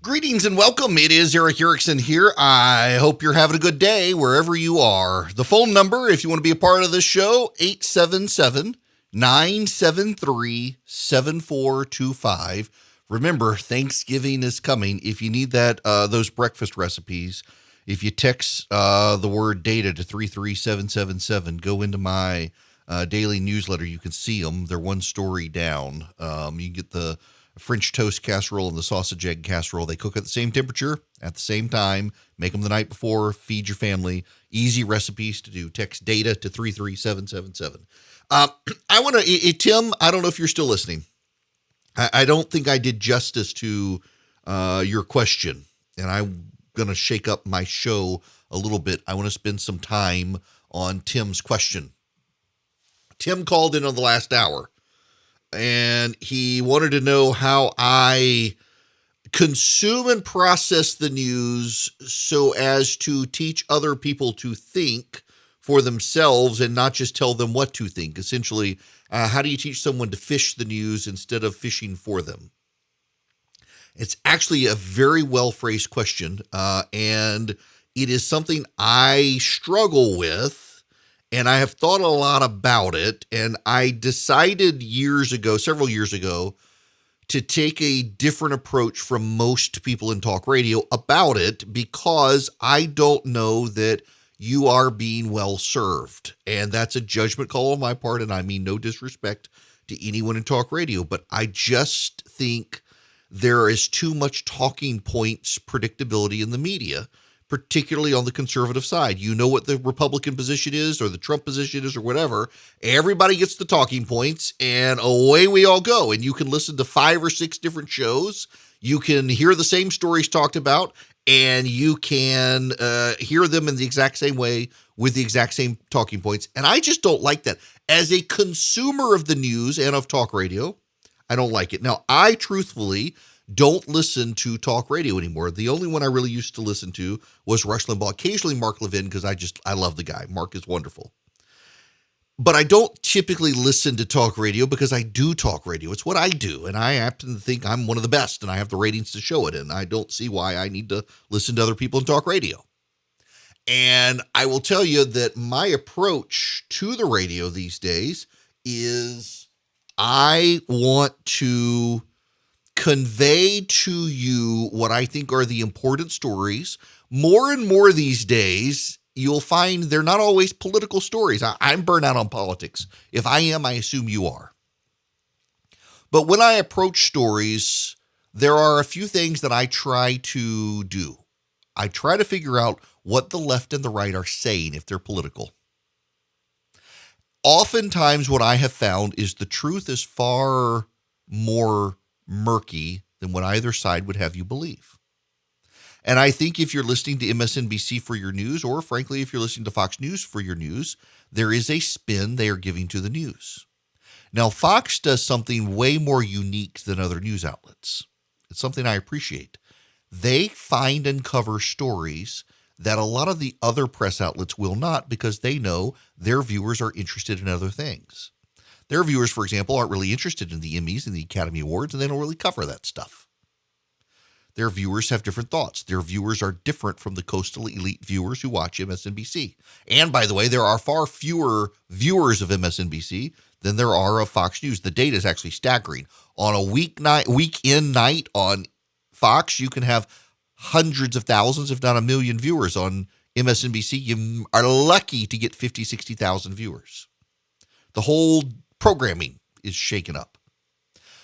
Greetings and welcome. It is Erick Erickson here. I hope you're having a good day wherever you are. The phone number, if you want to be a part of this show, 877-973-7425. Remember, Thanksgiving is coming. If you need those breakfast recipes, if you text the word data to 33777, go into my daily newsletter. You can see them. They're one story down. You can get the French toast casserole and the sausage egg casserole. They cook at the same temperature at the same time. Make them the night before. Feed your family. Easy recipes to do. Text data to 33777. I want to, Tim, I don't know if you're still listening. I don't think I did justice to your question, and I'm going to shake up my show a little bit. I want to spend some time on Tim's question. Tim called in on the last hour, and he wanted to know how I consume and process the news so as to teach other people to think for themselves and not just tell them what to think. Essentially, how do you teach someone to fish the news instead of fishing for them? It's actually a very well-phrased question, and it is something I struggle with. And I have thought a lot about it, and I decided several years ago, to take a different approach from most people in talk radio about it, because I don't know that you are being well served. And that's a judgment call on my part, and I mean no disrespect to anyone in talk radio, but I just think there is too much talking points predictability in the media, particularly on the conservative side. You know what the Republican position is or the Trump position is or whatever. Everybody gets the talking points and away we all go. And you can listen to 5 or 6 different shows. You can hear the same stories talked about, and you can hear them in the exact same way with the exact same talking points. And I just don't like that. As a consumer of the news and of talk radio, I don't like it. Now, I truthfully don't listen to talk radio anymore. The only one I really used to listen to was Rush Limbaugh, occasionally Mark Levin, because I love the guy. Mark is wonderful. But I don't typically listen to talk radio because I do talk radio. It's what I do, and I happen to think I'm one of the best, and I have the ratings to show it, and I don't see why I need to listen to other people in talk radio. And I will tell you that my approach to the radio these days is I want to convey to you what I think are the important stories. More and more these days, you'll find they're not always political stories. I'm burnt out on politics. If I am, I assume you are. But when I approach stories, there are a few things that I try to do. I try to figure out what the left and the right are saying if they're political. Oftentimes what I have found is the truth is far more murky than what either side would have you believe. And I think if you're listening to MSNBC for your news, or frankly, if you're listening to Fox News for your news, there is a spin they are giving to the news. Now, Fox does something way more unique than other news outlets. It's something I appreciate. They find and cover stories that a lot of the other press outlets will not, because they know their viewers are interested in other things. Their viewers, for example, aren't really interested in the Emmys and the Academy Awards, and they don't really cover that stuff. Their viewers have different thoughts. Their viewers are different from the coastal elite viewers who watch MSNBC. And by the way, there are far fewer viewers of MSNBC than there are of Fox News. The data is actually staggering. On a weekend night on Fox, you can have hundreds of thousands, if not 1 million viewers. On MSNBC, you are lucky to get 50, 60,000 viewers. The whole programming is shaken up.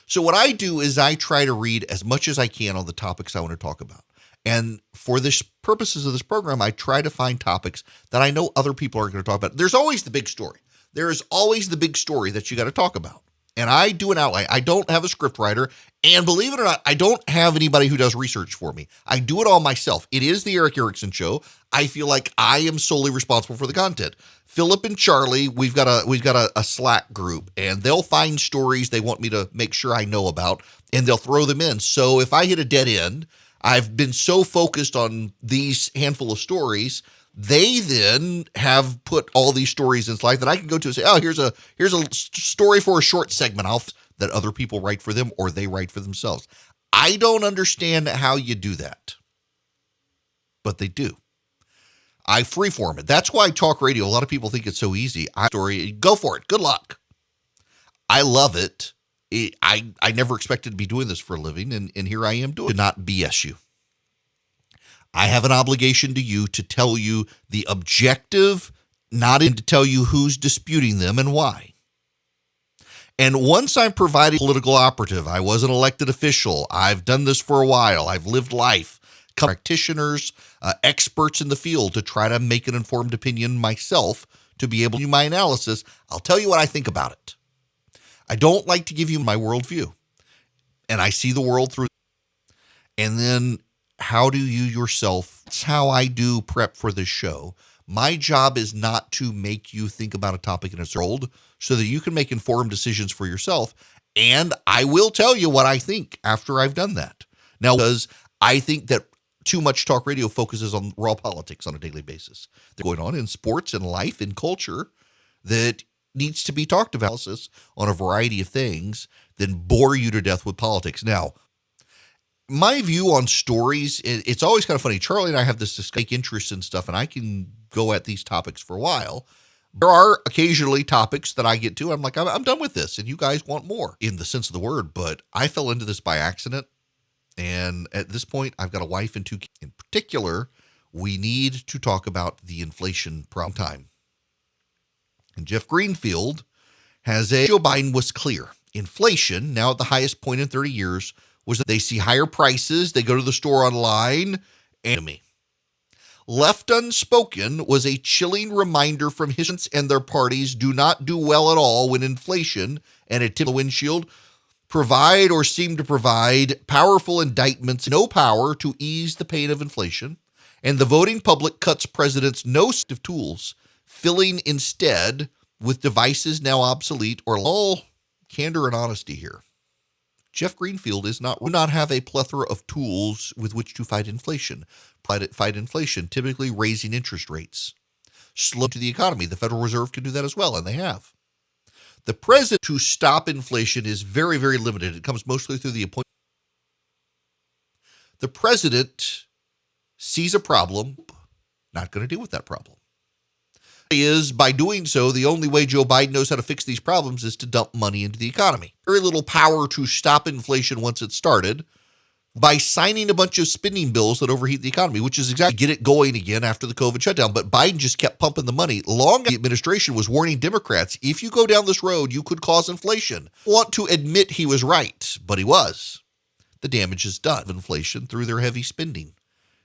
So what I do is I try to read as much as I can on the topics I want to talk about. And for this purposes of this program, I try to find topics that I know other people are going to talk about. There's always the big story. There is always the big story that you got to talk about. And I do an outline. I don't have a script writer. And believe it or not, I don't have anybody who does research for me. I do it all myself. It is the Erick Erickson Show. I feel like I am solely responsible for the content. Philip and Charlie, we've got a Slack group, and they'll find stories they want me to make sure I know about, and they'll throw them in. So if I hit a dead end, I've been so focused on these handful of stories, they then have put all these stories in Slack that I can go to and say, oh, here's a story for a short segment that other people write for them or they write for themselves. I I don't understand how you do that, but they do. I freeform it. That's why talk radio, a lot of people think it's so easy. Go for it. Good luck. I love it. I never expected to be doing this for a living, and here I am doing it. To not BS you. I have an obligation to you to tell you the objective, not to tell you who's disputing them and why. And once I'm provided political operative, I was an elected official. I've done this for a while. I've lived life. Practitioners, experts in the field to try to make an informed opinion myself to be able to do my analysis. I'll tell you what I think about it. I don't like to give you my worldview, and I see the world through. And then how do you yourself? That's how I do prep for this show. My job is not to make you think about a topic in its world so that you can make informed decisions for yourself. And I will tell you what I think after I've done that. Now, because I think that too much talk radio focuses on raw politics on a daily basis. They're going on in sports and life and culture that needs to be talked about on a variety of things than bore you to death with politics. Now, my view on stories, it's always kind of funny. Charlie and I have this distinct interest in stuff, and I can go at these topics for a while. There are occasionally topics that I get to. I'm like, I'm done with this, and you guys want more in the sense of the word. But I fell into this by accident. And at this point, I've got a wife and 2 kids. In particular, we need to talk about the inflation problem time. And Jeff Greenfield has Joe Biden was clear. Inflation, now at the highest point in 30 years, was that they see higher prices, they go to the store online, and me. Left unspoken was a chilling reminder from his and their parties do not do well at all when inflation and a tip of the windshield provide or seem to provide powerful indictments, no power to ease the pain of inflation, and the voting public cuts presidents no set of tools, filling instead with devices now obsolete or all candor and honesty here. Jeff Greenfield do not have a plethora of tools with which to fight inflation. Fight inflation, typically raising interest rates. Slow to the economy. The Federal Reserve can do that as well, and they have. The president to stop inflation is very, very limited. It comes mostly through the appointment. The president sees a problem, not going to deal with that problem. Is by doing so, the only way Joe Biden knows how to fix these problems is to dump money into the economy. Very little power to stop inflation once it started by signing a bunch of spending bills that overheat the economy, which is exactly get it going again after the COVID shutdown. But Biden just kept pumping the money. The administration was warning Democrats, if you go down this road, you could cause inflation. Want to admit he was right, but he was. The damage is done of inflation through their heavy spending.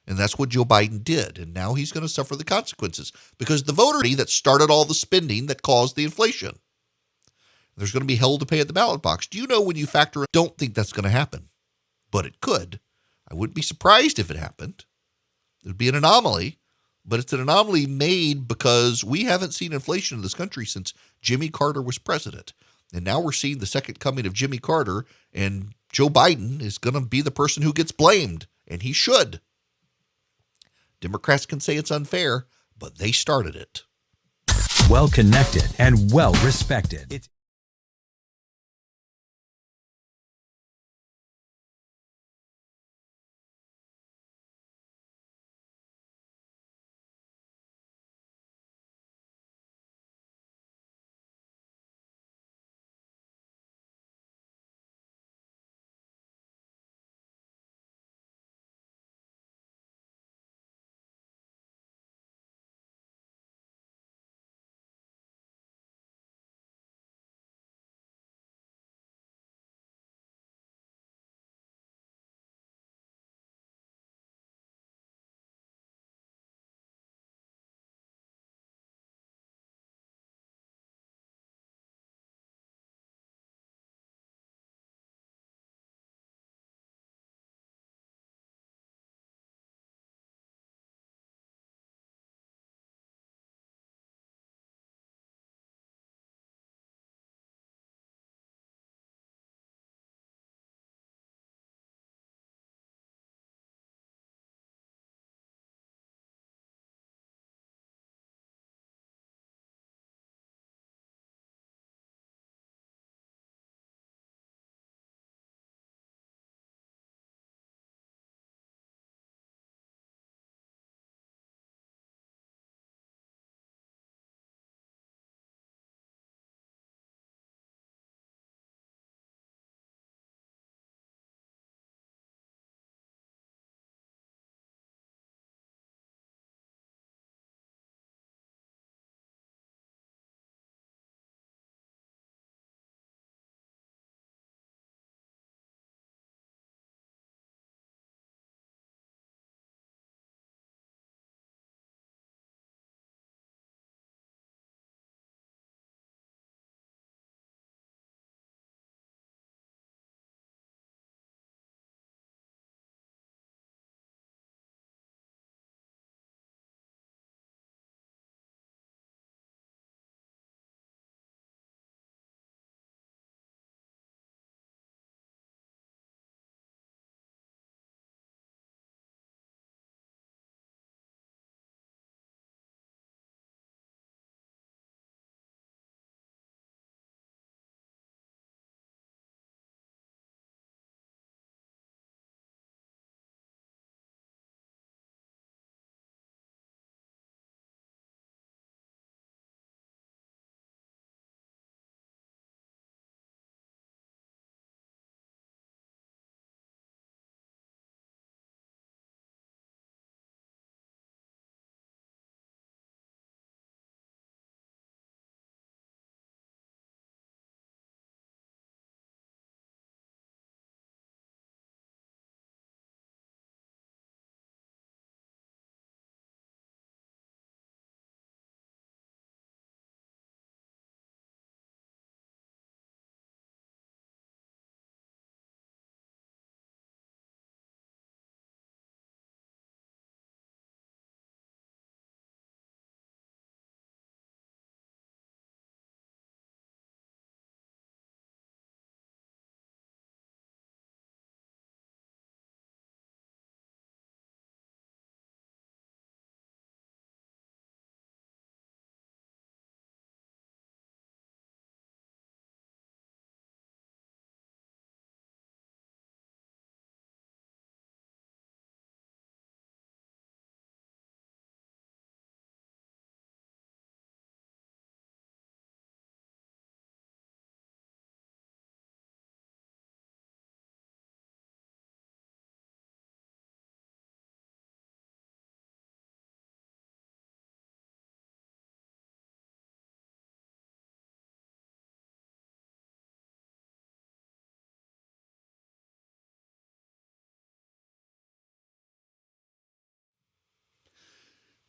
And that's what Joe Biden did. And now he's going to suffer the consequences because the voter that started all the spending that caused the inflation. There's going to be hell to pay at the ballot box. Do you know when you factor in? Don't think that's going to happen, but it could. I wouldn't be surprised if it happened. It would be an anomaly, but it's an anomaly made because we haven't seen inflation in this country since Jimmy Carter was president. And now we're seeing the second coming of Jimmy Carter, and Joe Biden is going to be the person who gets blamed, and he should. Democrats can say it's unfair, but they started it. Well connected and well respected.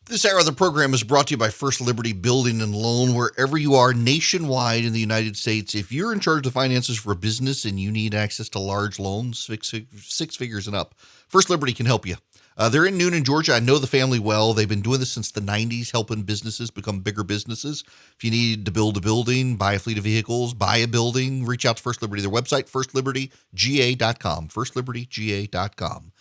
This hour of the program is brought to you by First Liberty Building and Loan. Wherever you are nationwide in the United States, if you're in charge of finances for a business and you need access to large loans, six figures and up, First Liberty can help you. They're in Noonan, Georgia. I know the family well. They've been doing this since the 90s, helping businesses become bigger businesses. If you need to build a building, buy a fleet of vehicles, buy a building, reach out to First Liberty. Their website, firstlibertyga.com, firstlibertyga.com.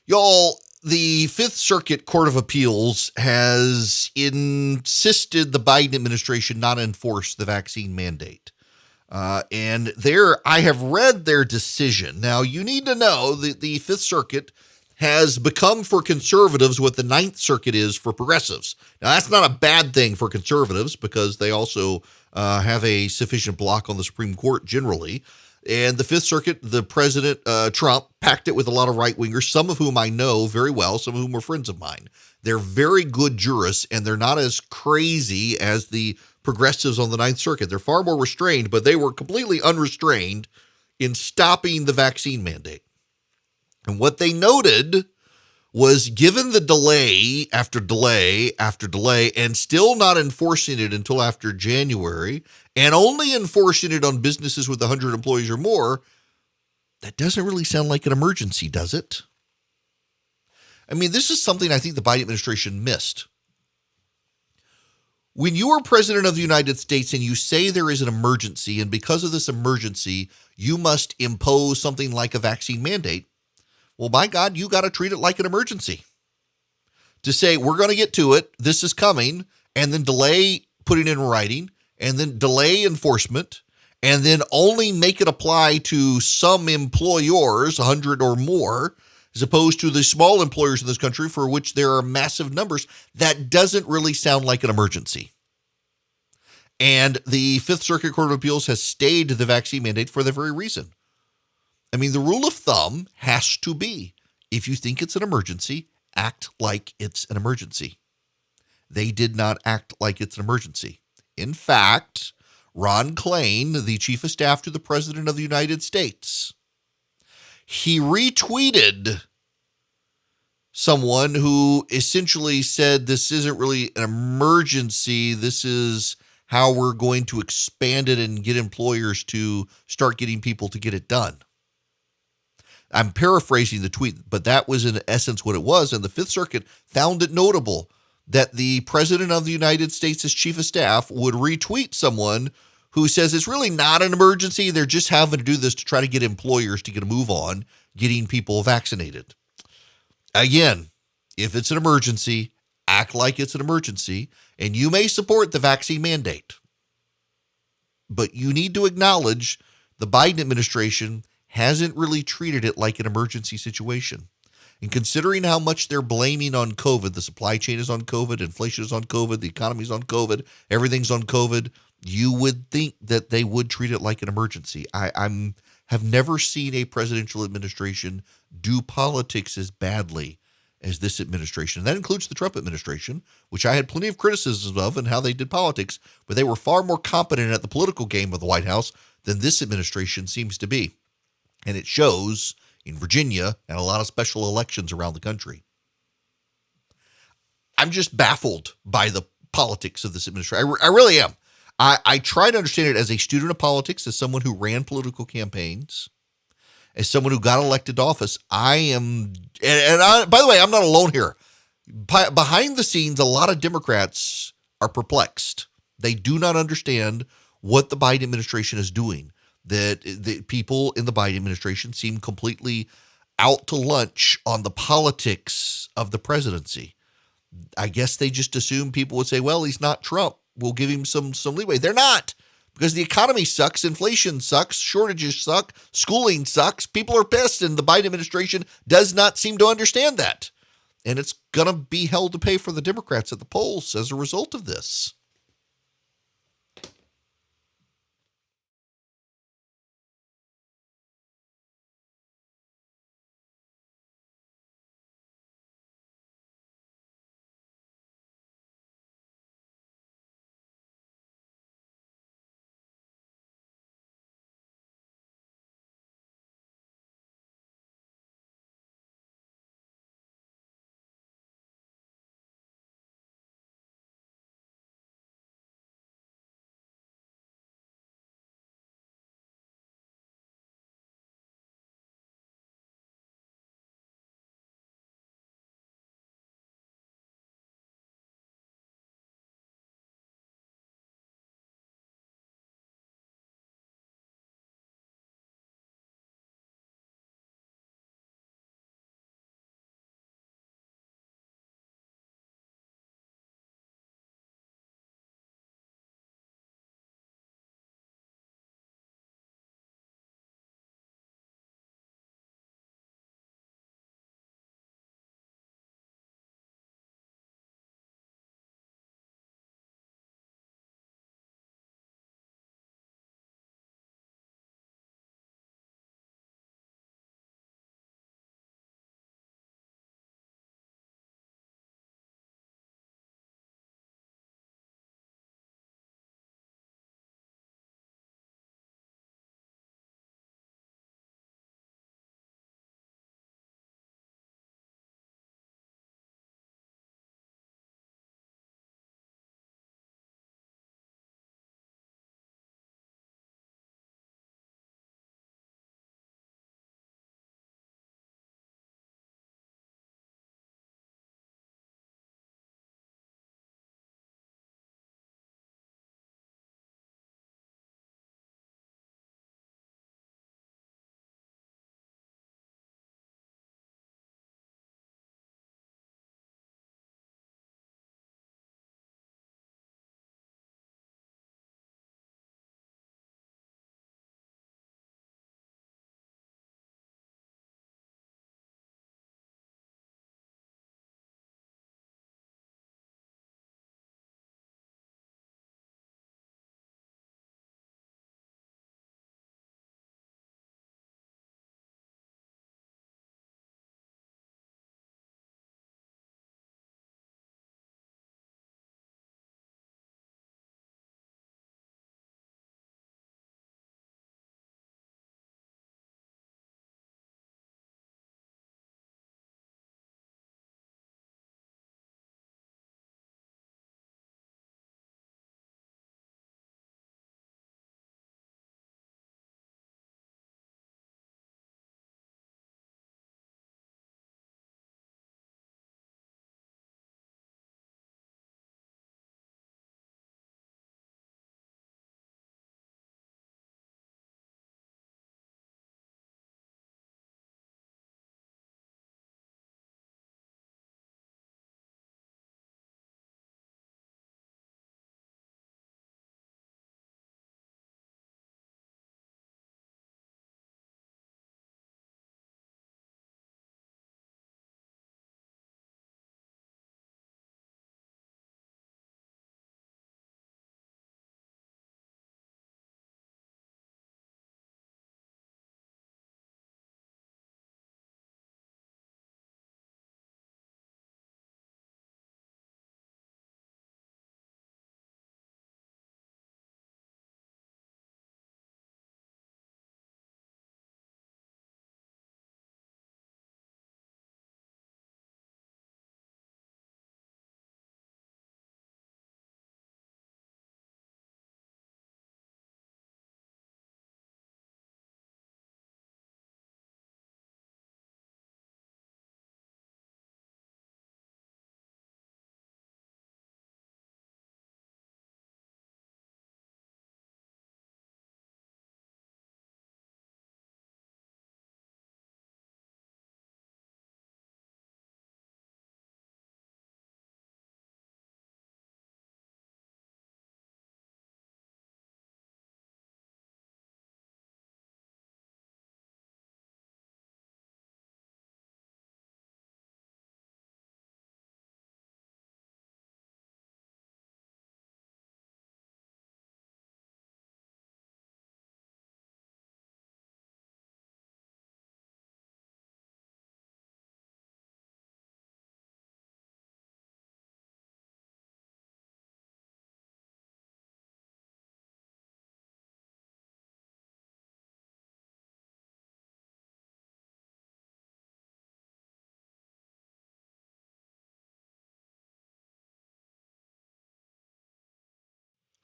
Y'all, the Fifth Circuit Court of Appeals has insisted the Biden administration not enforce the vaccine mandate. And I have read their decision. Now, you need to know that the Fifth Circuit has become for conservatives what the Ninth Circuit is for progressives. Now, that's not a bad thing for conservatives because they also have a sufficient block on the Supreme Court generally. And the Fifth Circuit, the President Trump packed it with a lot of right-wingers, some of whom I know very well, some of whom are friends of mine. They're very good jurists, and they're not as crazy as the progressives on the Ninth Circuit. They're far more restrained, but they were completely unrestrained in stopping the vaccine mandate. And what they noted was given the delay after delay after delay and still not enforcing it until after January and only enforcing it on businesses with 100 employees or more, that doesn't really sound like an emergency, does it? I mean, this is something I think the Biden administration missed. When you are president of the United States and you say there is an emergency, and because of this emergency, you must impose something like a vaccine mandate, well, by God, you got to treat it like an emergency. To say, we're going to get to it, this is coming, and then delay putting in writing, and then delay enforcement, and then only make it apply to some employers, 100 or more, as opposed to the small employers in this country for which there are massive numbers, that doesn't really sound like an emergency. And the Fifth Circuit Court of Appeals has stayed the vaccine mandate for the very reason. I mean, the rule of thumb has to be, if you think it's an emergency, act like it's an emergency. They did not act like it's an emergency. In fact, Ron Klain, the chief of staff to the President of the United States, he retweeted someone who essentially said this isn't really an emergency. This is how we're going to expand it and get employers to start getting people to get it done. I'm paraphrasing the tweet, but that was in essence what it was. And the Fifth Circuit found it notable that the President of the United States' chief of staff would retweet someone who says it's really not an emergency. They're just having to do this to try to get employers to get a move on getting people vaccinated. Again, if it's an emergency, act like it's an emergency, and you may support the vaccine mandate. But you need to acknowledge the Biden administration hasn't really treated it like an emergency situation. And considering how much they're blaming on COVID, the supply chain is on COVID, inflation is on COVID, the economy is on COVID, everything's on COVID, you would think that they would treat it like an emergency. I have never seen a presidential administration do politics as badly as this administration. And that includes the Trump administration, which I had plenty of criticisms of and how they did politics, but they were far more competent at the political game of the White House than this administration seems to be. And it shows in Virginia and a lot of special elections around the country. I'm just baffled by the politics of this administration. I really am. I try to understand it as a student of politics, as someone who ran political campaigns, as someone who got elected to office. I am, by the way, I'm not alone here. Behind the scenes, a lot of Democrats are perplexed. They do not understand what the Biden administration is doing. That the people in the Biden administration seem completely out to lunch on the politics of the presidency. I guess they just assume people would say, well, he's not Trump. We'll give him some leeway. They're not, because the economy sucks, inflation sucks, shortages suck, schooling sucks. People are pissed, and the Biden administration does not seem to understand that. And it's going to be held to pay for the Democrats at the polls as a result of this.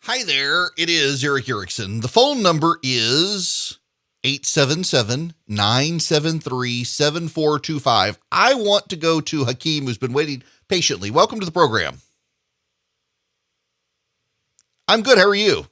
Hi there, it is Erick Erickson. The phone number is 877-973-7425. I want to go to Hakeem, who's been waiting patiently. Welcome to the program. I'm good. How are you?